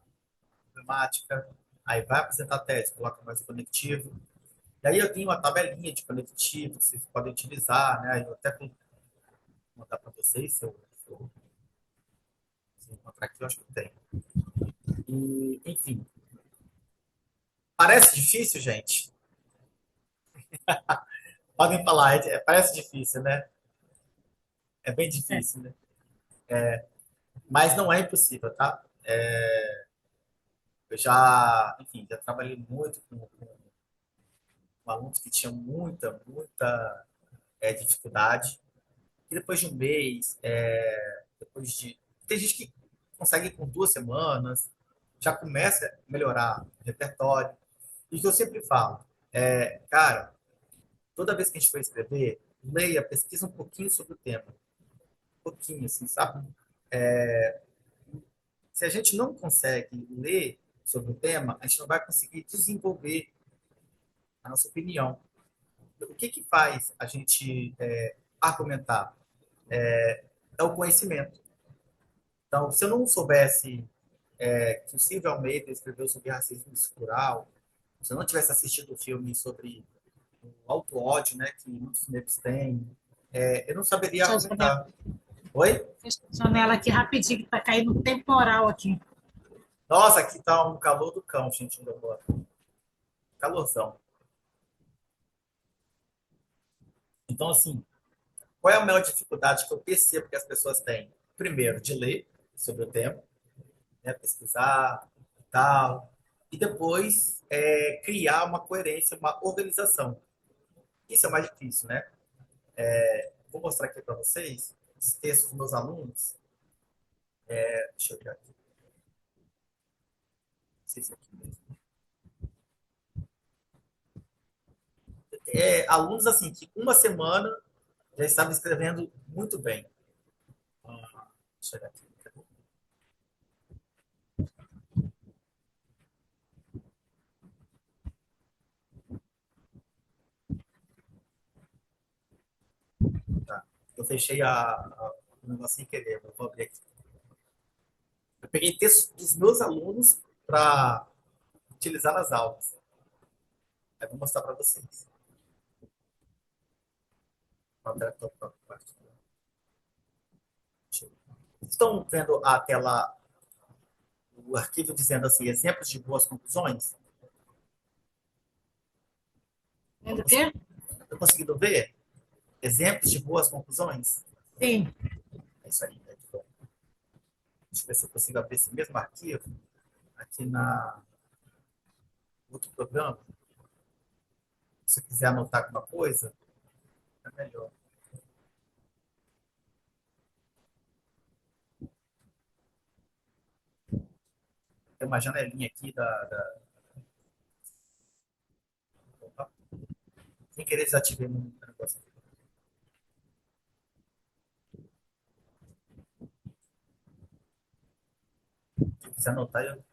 problemática, aí vai apresentar a tese, coloca mais um conectivo. E aí eu tenho uma tabelinha de conectivos que vocês podem utilizar, né? Eu até vou mandar para vocês, se eu encontrar aqui, eu acho que tem. E, enfim, parece difícil, gente? Podem falar, parece difícil, né? É bem É. difícil, né? Mas não é impossível, tá? Eu já, enfim, já trabalhei muito com alunos que tinham muita dificuldade. E depois de um mês, depois de. Tem gente que consegue com 2 semanas, já começa a melhorar o repertório. E o que eu sempre falo, cara, toda vez que a gente for escrever, leia, pesquisa um pouquinho sobre o tema. Um pouquinho, assim, sabe? Se a gente não consegue ler sobre o tema, a gente não vai conseguir desenvolver a nossa opinião. O que que faz a gente argumentar? É o conhecimento. Então, se eu não soubesse que o Silvio Almeida escreveu sobre racismo estrutural, se eu não tivesse assistido o filme sobre o auto-ódio, né, que muitos negros têm, eu não saberia Deixa a janela, argumentar. Oi? fecha a janela aqui rapidinho, que tá caindo um temporal aqui. Nossa, aqui tá um calor do cão, gente, ainda agora. Calorzão. Então, assim, qual é a maior dificuldade que eu percebo que as pessoas têm? Primeiro, de ler sobre o tema, né, pesquisar e tal, e depois criar uma coerência, uma organização. Isso é mais difícil, né? Vou mostrar aqui para vocês os textos dos meus alunos. Deixa eu ver aqui. Não sei se é aqui mesmo. Alunos assim que uma semana já estavam escrevendo muito bem. Deixa eu ver aqui. Tá. Eu fechei o negócio sem querer. Eu vou abrir aqui. Eu peguei textos dos meus alunos para utilizar nas aulas. Aí vou mostrar para vocês. Estão vendo a tela, o arquivo dizendo assim, exemplos de boas conclusões? Vendo o quê? Estão conseguindo ver? Exemplos de boas conclusões? Sim. É isso aí. Né? Deixa eu ver se eu consigo abrir esse mesmo arquivo aqui na outro programa. Se eu quiser anotar alguma coisa, é melhor. Tem uma janelinha aqui opa, sem querer desativei meu negócio. Se eu quiser anotar, eu.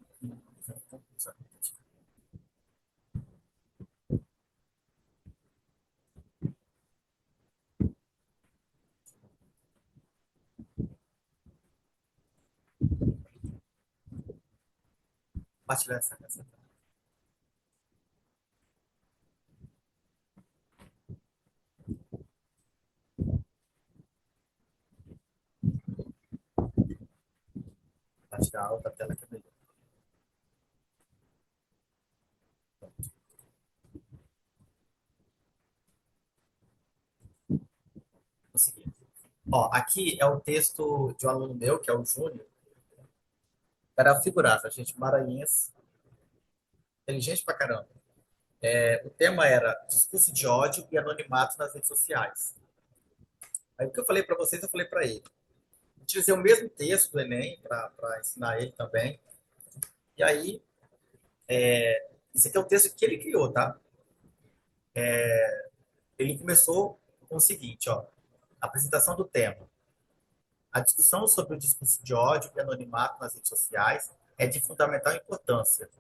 Compartilhar essa. Compartilhar a outra tela que é melhor. Consegui. Ó, aqui é o texto de um aluno meu, que é o Júnior. Era a figuraça, gente, maranhense, inteligente pra caramba. O tema era discurso de ódio e anonimato nas redes sociais. Aí o que eu falei para vocês, eu falei para ele. Utilizei o mesmo texto do Enem para ensinar ele também. E aí, esse aqui é o texto que ele criou, tá? Ele começou com o seguinte, ó. Apresentação do tema. A discussão sobre o discurso de ódio e anonimato nas redes sociais é de fundamental importância.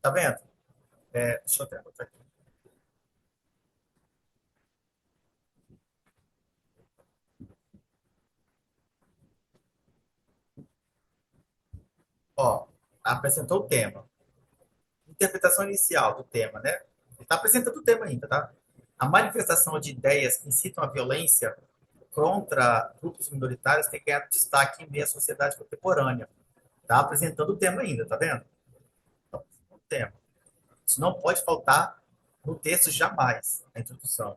Tá vendo? Deixa eu até botar aqui. Ó, apresentou o tema. Interpretação inicial do tema, né? Ele está apresentando o tema ainda, tá? A manifestação de ideias que incitam a violência contra grupos minoritários tem ganhado destaque em meio à sociedade contemporânea. Está apresentando o tema ainda, tá vendo? Então, o tema. Isso não pode faltar no texto jamais, a introdução.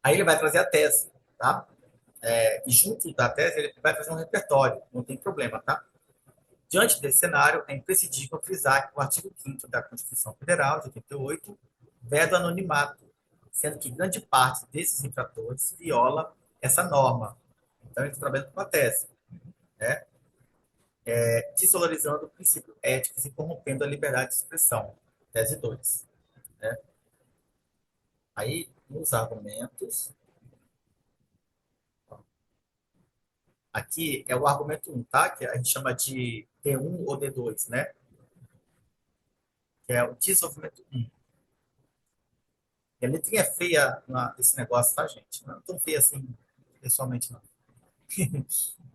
Aí ele vai trazer a tese, tá? E junto da tese ele vai fazer um repertório, não tem problema, tá? Diante desse cenário, é imprescindível frisar que o artigo 5º da Constituição Federal, de 88, veda o anonimato, sendo que grande parte desses infratores viola essa norma. Então, ele está trabalhando com a tese, né? Desvalorizando o princípio ético e corrompendo a liberdade de expressão. Tese 2. Né? Aí, nos argumentos, aqui é o argumento 1, tá? Que a gente chama de D1 ou D2, né? Que é o desenvolvimento 1. E a letrinha é feia nesse negócio, tá, gente? Não é tão feia assim, pessoalmente, não.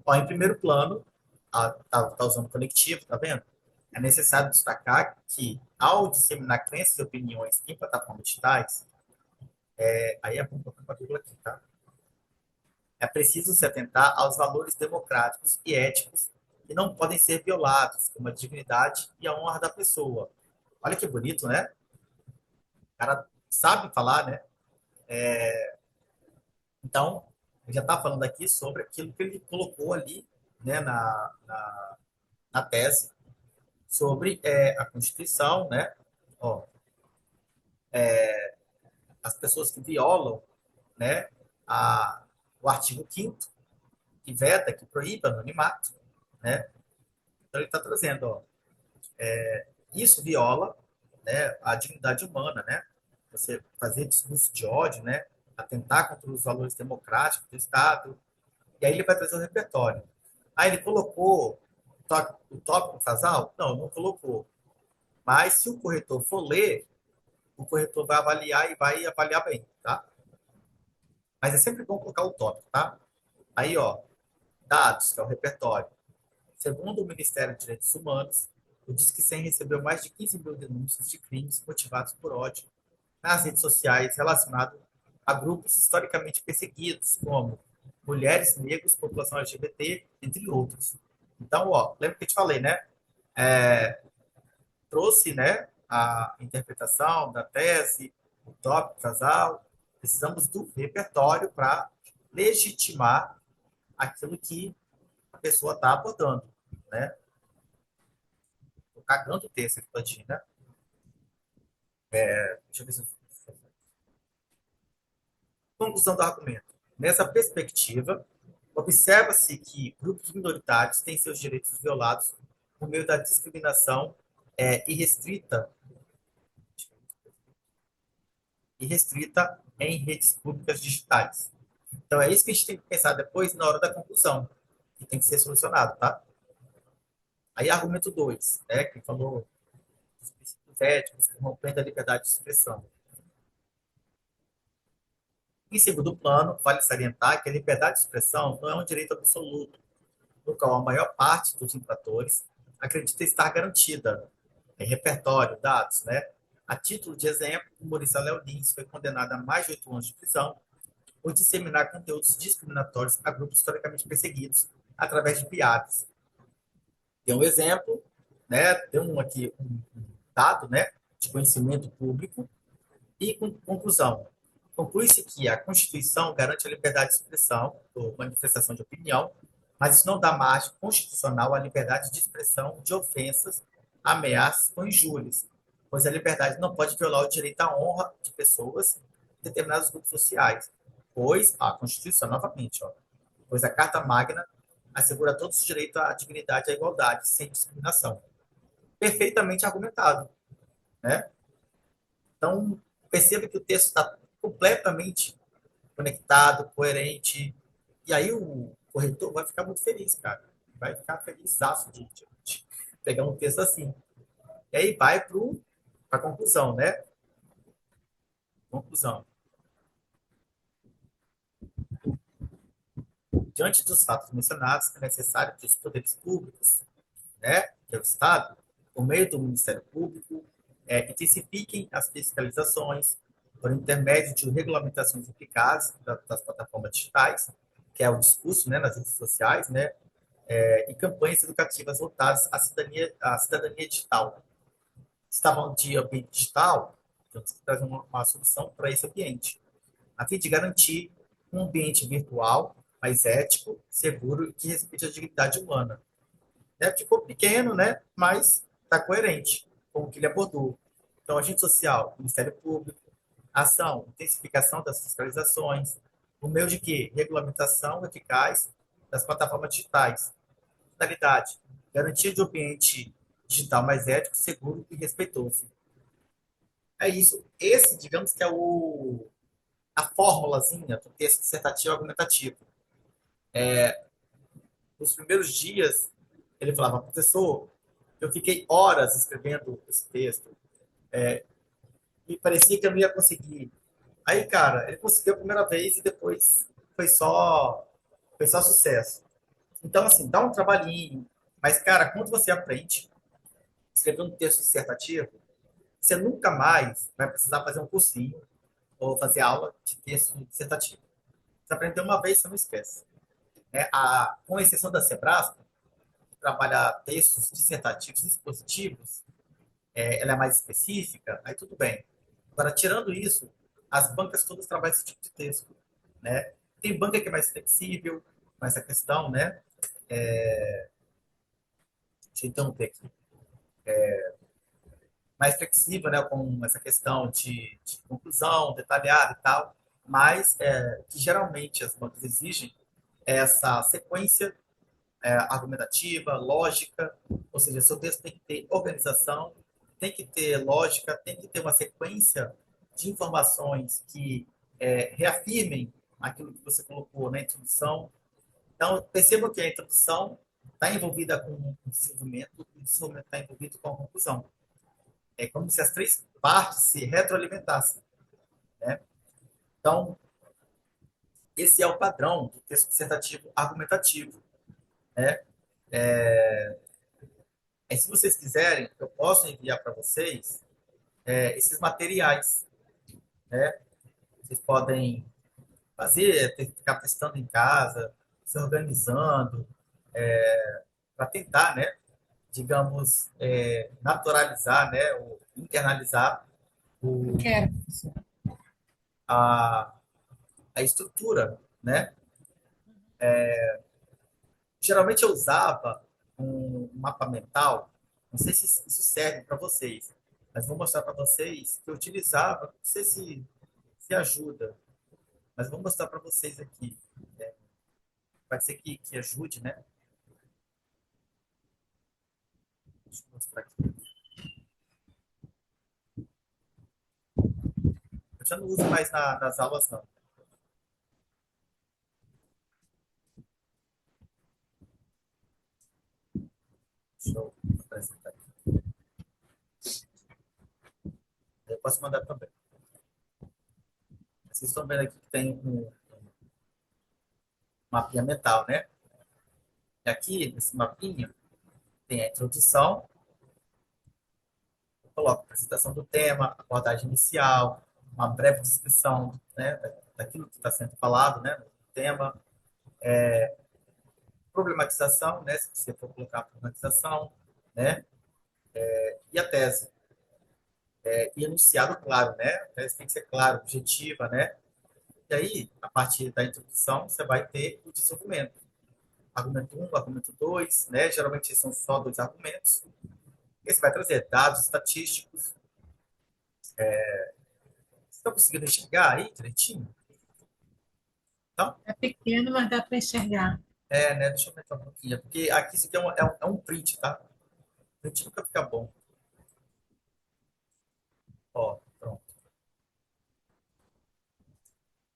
Ó, em primeiro plano, tá usando conectivo, tá vendo? É necessário destacar que, ao disseminar crenças e opiniões em plataformas digitais, aí é bom colocar uma vírgula aqui, tá? É preciso se atentar aos valores democráticos e éticos que não podem ser violados, como a dignidade e a honra da pessoa. Olha que bonito, né? O cara sabe falar, né? Então, ele já está falando aqui sobre aquilo que ele colocou ali, né, na tese, sobre a Constituição, né? Ó, as pessoas que violam, né, a, o artigo 5º, que veta, que proíbe o anonimato, né? Então, ele está trazendo, ó, isso viola, né, a dignidade humana, né? Você fazer discurso de ódio, né? Atentar contra os valores democráticos do Estado. E aí ele vai trazer um repertório. Aí ele colocou o tópico casal? Não, não colocou. Mas se o corretor for ler, o corretor vai avaliar e vai avaliar bem, tá? Mas é sempre bom colocar o tópico, tá? Aí, ó, dados, que é o repertório. Segundo o Ministério dos Direitos Humanos, o Disque 100 recebeu mais de 15 mil denúncias de crimes motivados por ódio nas redes sociais relacionados a grupos historicamente perseguidos, como mulheres, negros, população LGBT, entre outros. Então, ó, lembra que eu te falei, né? Trouxe, né, a interpretação da tese, o tópico casal. Precisamos do repertório para legitimar aquilo que pessoa está abordando, né? Tô cagando o texto aqui todinho, né? Deixa eu ver se eu... Conclusão do argumento. Nessa perspectiva, observa-se que grupos minoritários têm seus direitos violados por meio da discriminação irrestrita e restrita em redes públicas digitais. Então, é isso que a gente tem que pensar depois na hora da conclusão, que tem que ser solucionado, tá? Aí, argumento 2, né, que falou dos princípios éticos, rompendo a liberdade de expressão. Em segundo plano, vale salientar que a liberdade de expressão não é um direito absoluto, no qual a maior parte dos infratores acredita estar garantida em repertório, dados, né? A título de exemplo, o humorista Léo Lins foi condenado a mais de 8 anos de prisão por disseminar conteúdos discriminatórios a grupos historicamente perseguidos através de piadas. Tem um exemplo, né? Tem aqui um dado, né? De conhecimento público e conclusão. Conclui-se que a Constituição garante a liberdade de expressão ou manifestação de opinião, mas isso não dá margem constitucional à liberdade de expressão de ofensas, ameaças ou injúrias, pois a liberdade não pode violar o direito à honra de pessoas de determinados grupos sociais, pois a Constituição, novamente, ó, pois a Carta Magna assegura a todos os direitos à dignidade e à igualdade, sem discriminação. Perfeitamente argumentado, né? Então, perceba que o texto está completamente conectado, coerente, e aí o corretor vai ficar muito feliz, cara. Vai ficar feliz de pegar um texto assim. E aí vai para a conclusão, né? Conclusão. Diante dos fatos mencionados, é necessário que os poderes públicos, né, que é o Estado, por meio do Ministério Público, intensifiquem as fiscalizações por intermédio de regulamentações eficazes das plataformas digitais, que é o discurso, né, nas redes sociais, né, e campanhas educativas voltadas à cidadania digital. Estavam de ambiente digital, então você traz uma solução para esse ambiente, a fim de garantir um ambiente virtual mais ético, seguro e que respeite a dignidade humana. Ficou pequeno, né? Mas está coerente com o que ele abordou. Então, agente social, Ministério Público, ação, intensificação das fiscalizações, por meio de quê? Regulamentação eficaz das plataformas digitais. Finalidade, garantia de um ambiente digital mais ético, seguro e respeitoso. É isso. Esse, digamos que é a formulazinha do texto dissertativo argumentativo. Nos primeiros dias, ele falava, professor, eu fiquei horas escrevendo esse texto e parecia que eu não ia conseguir. Aí, cara, ele conseguiu a primeira vez e depois foi só, foi só sucesso. Então, assim, dá um trabalhinho, mas, cara, quando você aprende a escrever um texto dissertativo, você nunca mais vai precisar fazer um cursinho ou fazer aula de texto dissertativo. Você aprendeu uma vez, você não esquece. Com exceção da Sebrasp, que trabalha textos dissertativos expositivos, ela é mais específica, aí tudo bem. Agora, tirando isso, as bancas todas trabalham esse tipo de texto, né? Tem banca que é mais flexível com essa questão, né? Deixa eu interromper aqui. Mais flexível, né? Com essa questão de conclusão, detalhada e tal, mas que geralmente as bancas exigem essa sequência argumentativa, lógica, ou seja, seu texto tem que ter organização, tem que ter lógica, tem que ter uma sequência de informações que reafirmem aquilo que você colocou na introdução. Então, perceba que a introdução está envolvida com o desenvolvimento está envolvido com a conclusão. É como se as três partes se retroalimentassem, né? Então, esse é o padrão do texto dissertativo argumentativo, né? Se vocês quiserem, eu posso enviar para vocês esses materiais, né? Vocês podem fazer, ficar testando em casa, se organizando, para tentar, né? Digamos, naturalizar, né? Ou internalizar o, Quero, professor. a, a estrutura, né? Geralmente eu usava um mapa mental, não sei se isso serve para vocês, mas vou mostrar para vocês que eu utilizava, não sei se ajuda, mas vou mostrar para vocês aqui. Pode ser que ajude, né? Deixa eu mostrar aqui. Eu já não uso mais nas aulas, não. Deixa eu apresentar aqui. Eu posso mandar também. Vocês estão vendo aqui que tem um mapinha mental, né? E aqui, nesse mapinha, tem a introdução, eu coloco a apresentação do tema, abordagem inicial, uma breve descrição, né, daquilo que está sendo falado, né, no tema, problematização, né, se você for colocar problematização, né, e a tese. E enunciado claro, né? A tese tem que ser claro, objetiva, né? E aí, a partir da introdução, você vai ter o desenvolvimento. Argumento um, argumento 2, né? Geralmente são só dois argumentos. E você vai trazer dados estatísticos. Vocês estão conseguindo enxergar aí direitinho? Então, É pequeno, mas dá para enxergar. né? Deixa eu aumentar um pouquinho. Porque aqui isso aqui é um print, tá? Print nunca fica bom. Ó, pronto.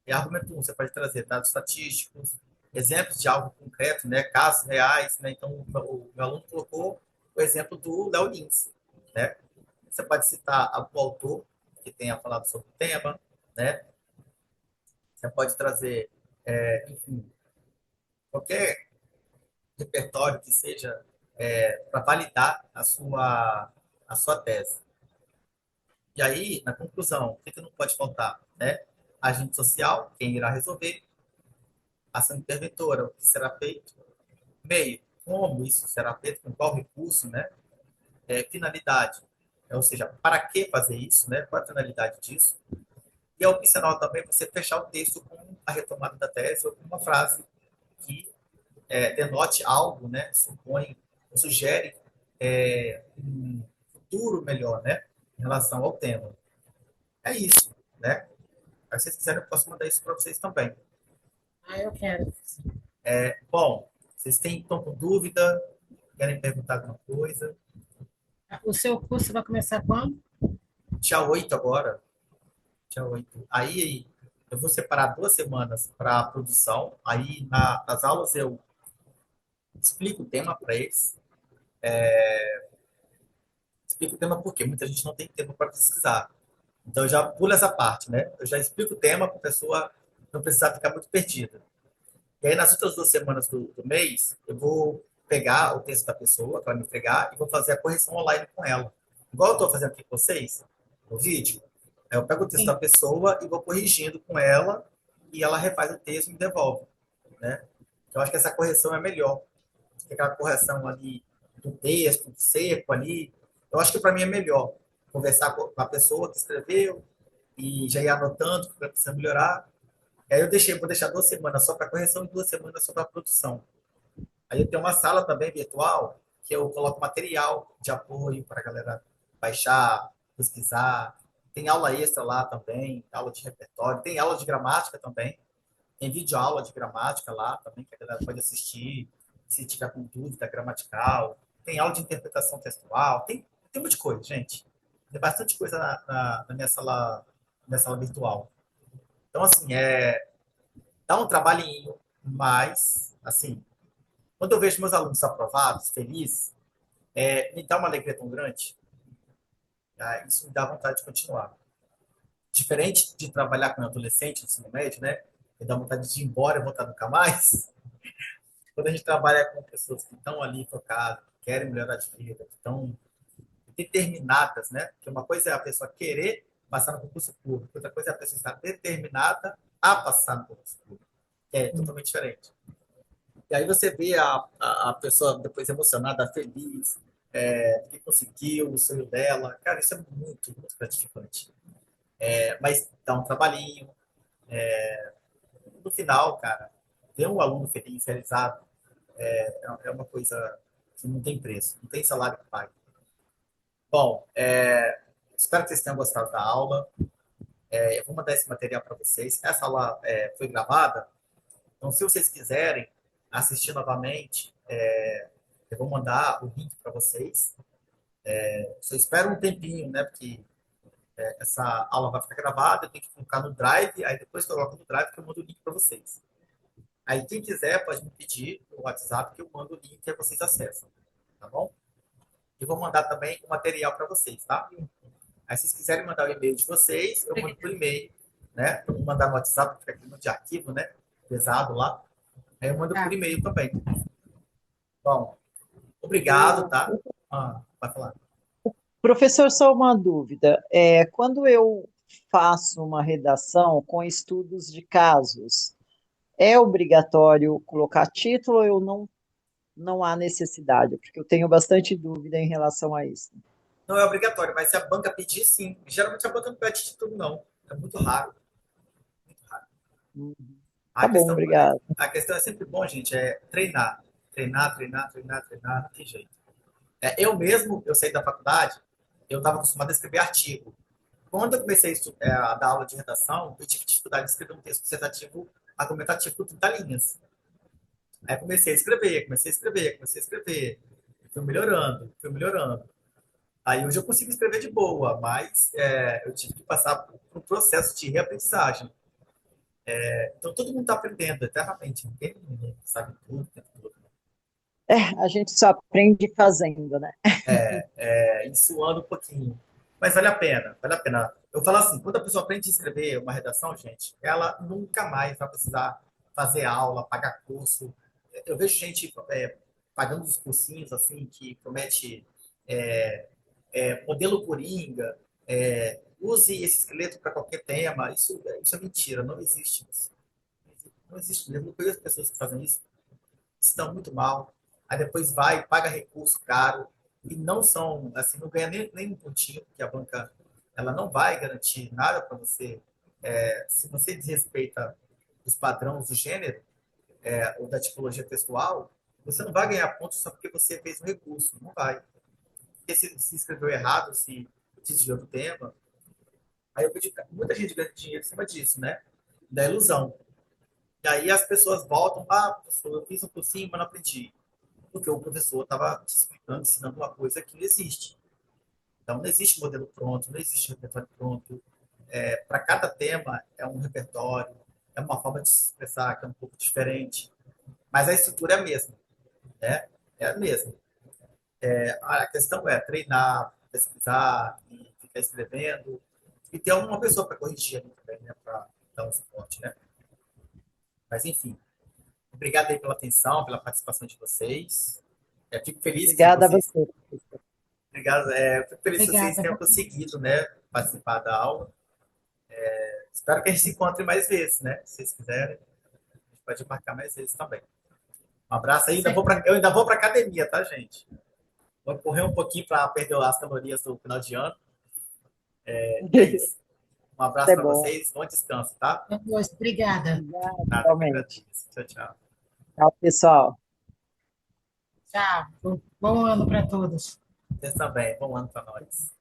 E argumento um, você pode trazer dados estatísticos, exemplos de algo concreto, né? Casos reais, né? Então, o meu aluno colocou o exemplo do Léo Lins, né? Você pode citar o autor que tenha falado sobre o tema, né? Você pode trazer, enfim, qualquer repertório que seja para validar a sua tese. E aí, na conclusão, o que não pode faltar? Né? Agente social, quem irá resolver, ação interventora, o que será feito, meio, como isso será feito, com qual recurso, né? Finalidade, ou seja, para que fazer isso, né? Qual a finalidade disso? E é opcional também você fechar o texto com a retomada da tese ou com uma frase que denote algo, né? Supõe, sugere um futuro melhor, né? Em relação ao tema. É isso, né? Se vocês quiserem, eu posso mandar isso para vocês também. Ah, eu quero. Bom, vocês estão com dúvida? Querem perguntar alguma coisa? O seu curso vai começar quando? Dia 8 agora. Dia 8. Aí eu vou separar 2 semanas para a produção. Aí nas aulas eu explico o tema para eles. Explico o tema porque muita gente não tem tempo para pesquisar. Então eu já pulo essa parte, né? Eu já explico o tema para a pessoa não precisar ficar muito perdida. E aí nas outras 2 semanas do mês, eu vou pegar o texto da pessoa para me entregar e vou fazer a correção online com ela. Igual eu estou fazendo aqui com vocês, no vídeo. Eu pego o texto da Sim. pessoa e vou corrigindo com ela e ela refaz o texto e me devolve, né? Eu acho que essa correção é melhor. Aquela correção ali do texto, do seco ali. Eu acho que para mim é melhor conversar com a pessoa que escreveu e já ir anotando o que precisa melhorar. Aí vou deixar 2 semanas só para correção e 2 semanas só para produção. Aí eu tenho uma sala também virtual que eu coloco material de apoio para a galera baixar, pesquisar. Tem aula extra lá também, aula de repertório, tem aula de gramática também. Tem vídeo aula de gramática lá também, que a galera pode assistir, se tiver com dúvida gramatical. Tem aula de interpretação textual, tem muita coisa, gente. Tem bastante coisa na minha sala virtual. Então, assim, dá um trabalhinho, mas, assim, quando eu vejo meus alunos aprovados, felizes, me dá uma alegria tão grande, tá? Isso me dá vontade de continuar. Diferente de trabalhar com adolescente no ensino médio, né? Me dá vontade de ir embora e voltar nunca mais. Quando a gente trabalha com pessoas que estão ali focadas, que querem melhorar de vida, que estão determinadas, né? Porque uma coisa é a pessoa querer passar no concurso público, outra coisa é a pessoa estar determinada a passar no concurso público, que é totalmente diferente. E aí você vê a pessoa depois emocionada, feliz, que conseguiu o sonho dela. Cara, isso é muito, muito gratificante. Mas dá um trabalhinho. No final, cara, ver um aluno feliz, realizado, É uma coisa que não tem preço, não tem salário que pague. Bom, espero que vocês tenham gostado da aula. Eu vou mandar esse material para vocês. Essa aula foi gravada, então se vocês quiserem assistir novamente, eu vou mandar o link para vocês. Só espero um tempinho, né? Porque essa aula vai ficar gravada, eu tenho que colocar no Drive, aí depois que eu coloco no Drive, que eu mando o link para vocês. Aí quem quiser pode me pedir no WhatsApp que eu mando o link e vocês acessam, tá bom? E vou mandar também o material para vocês, tá? Aí, se vocês quiserem mandar o e-mail de vocês, eu mando por e-mail, né? Eu vou mandar no WhatsApp, fica aqui no de arquivo, né? Pesado lá. Aí eu mando por Tá. e-mail também. Bom, obrigado, O tá? Vai falar. professor, só uma dúvida. Quando eu faço uma redação com estudos de casos, é obrigatório colocar título ou eu não há necessidade? Porque eu tenho bastante dúvida em relação a isso. Não é obrigatório, mas se a banca pedir, sim. Geralmente a banca não pede título, não. É muito raro. Muito raro. Uhum. A Tá bom, questão, obrigada. a questão é sempre bom, gente, é treinar. Treinar, treinar, treinar, treinar, não tem jeito. Eu mesmo, eu saí da faculdade, eu estava acostumado a escrever artigo. Quando eu comecei a dar aula de redação, eu tive dificuldade de escrever um texto dissertativo argumentativo com 30 linhas. Aí comecei a escrever, comecei a escrever, comecei a escrever. Fui melhorando, fui melhorando. Aí hoje eu consigo escrever de boa, mas eu tive que passar por um processo de reaprendizagem. Então todo mundo está aprendendo eternamente, ninguém sabe tudo, tem tudo. A gente só aprende fazendo, né? E suando um pouquinho. Mas vale a pena, vale a pena. Eu falo assim, quando a pessoa aprende a escrever uma redação, gente, ela nunca mais vai precisar fazer aula, pagar curso. Eu vejo gente pagando os cursinhos assim, que promete modelo Coringa, use esse esqueleto para qualquer tema. Isso é mentira, não existe isso. Não existe mesmo. Eu conheço pessoas que fazem isso, estão muito mal. Aí depois vai, paga recurso caro e não são, assim, não ganha nem um pontinho, porque a banca ela não vai garantir nada para você. Se você desrespeita os padrões do gênero ou da tipologia textual, você não vai ganhar pontos só porque você fez um recurso. Não vai. Porque se escreveu errado, se desviou do tema. Aí eu pedi, muita gente ganha dinheiro em cima disso, né? Da ilusão. E aí as pessoas voltam, professor, eu fiz um cursinho, mas não aprendi. Porque o professor estava te explicando, ensinando uma coisa que não existe. Então, não existe modelo pronto, não existe repertório pronto. Para cada tema é um repertório, é uma forma de se expressar que é um pouco diferente. Mas a estrutura é a mesma, né? É a mesma. A questão é treinar, pesquisar, e ficar escrevendo, e ter uma pessoa para corrigir ali também, né? Para dar um suporte, né? Mas, enfim, obrigado aí pela atenção, pela participação de vocês. Fico feliz que Obrigada a vocês você. Obrigado. Fico feliz que vocês Obrigada. tenham conseguido, né, participar da aula. Espero que a gente se encontre mais vezes, né? Se vocês quiserem, a gente pode marcar mais vezes também. Um abraço aí. Eu ainda vou para academia, tá, gente? Vou correr um pouquinho para perder as calorias do final de ano. E é isso. Um Isso abraço é para bom. vocês. Bom descanso, tá? Obrigada. Obrigada, Nada que igualmente. agradeço. Tchau, tchau. Tchau, pessoal. Tchau. Bom ano para todos. Vocês também. Bom ano para nós.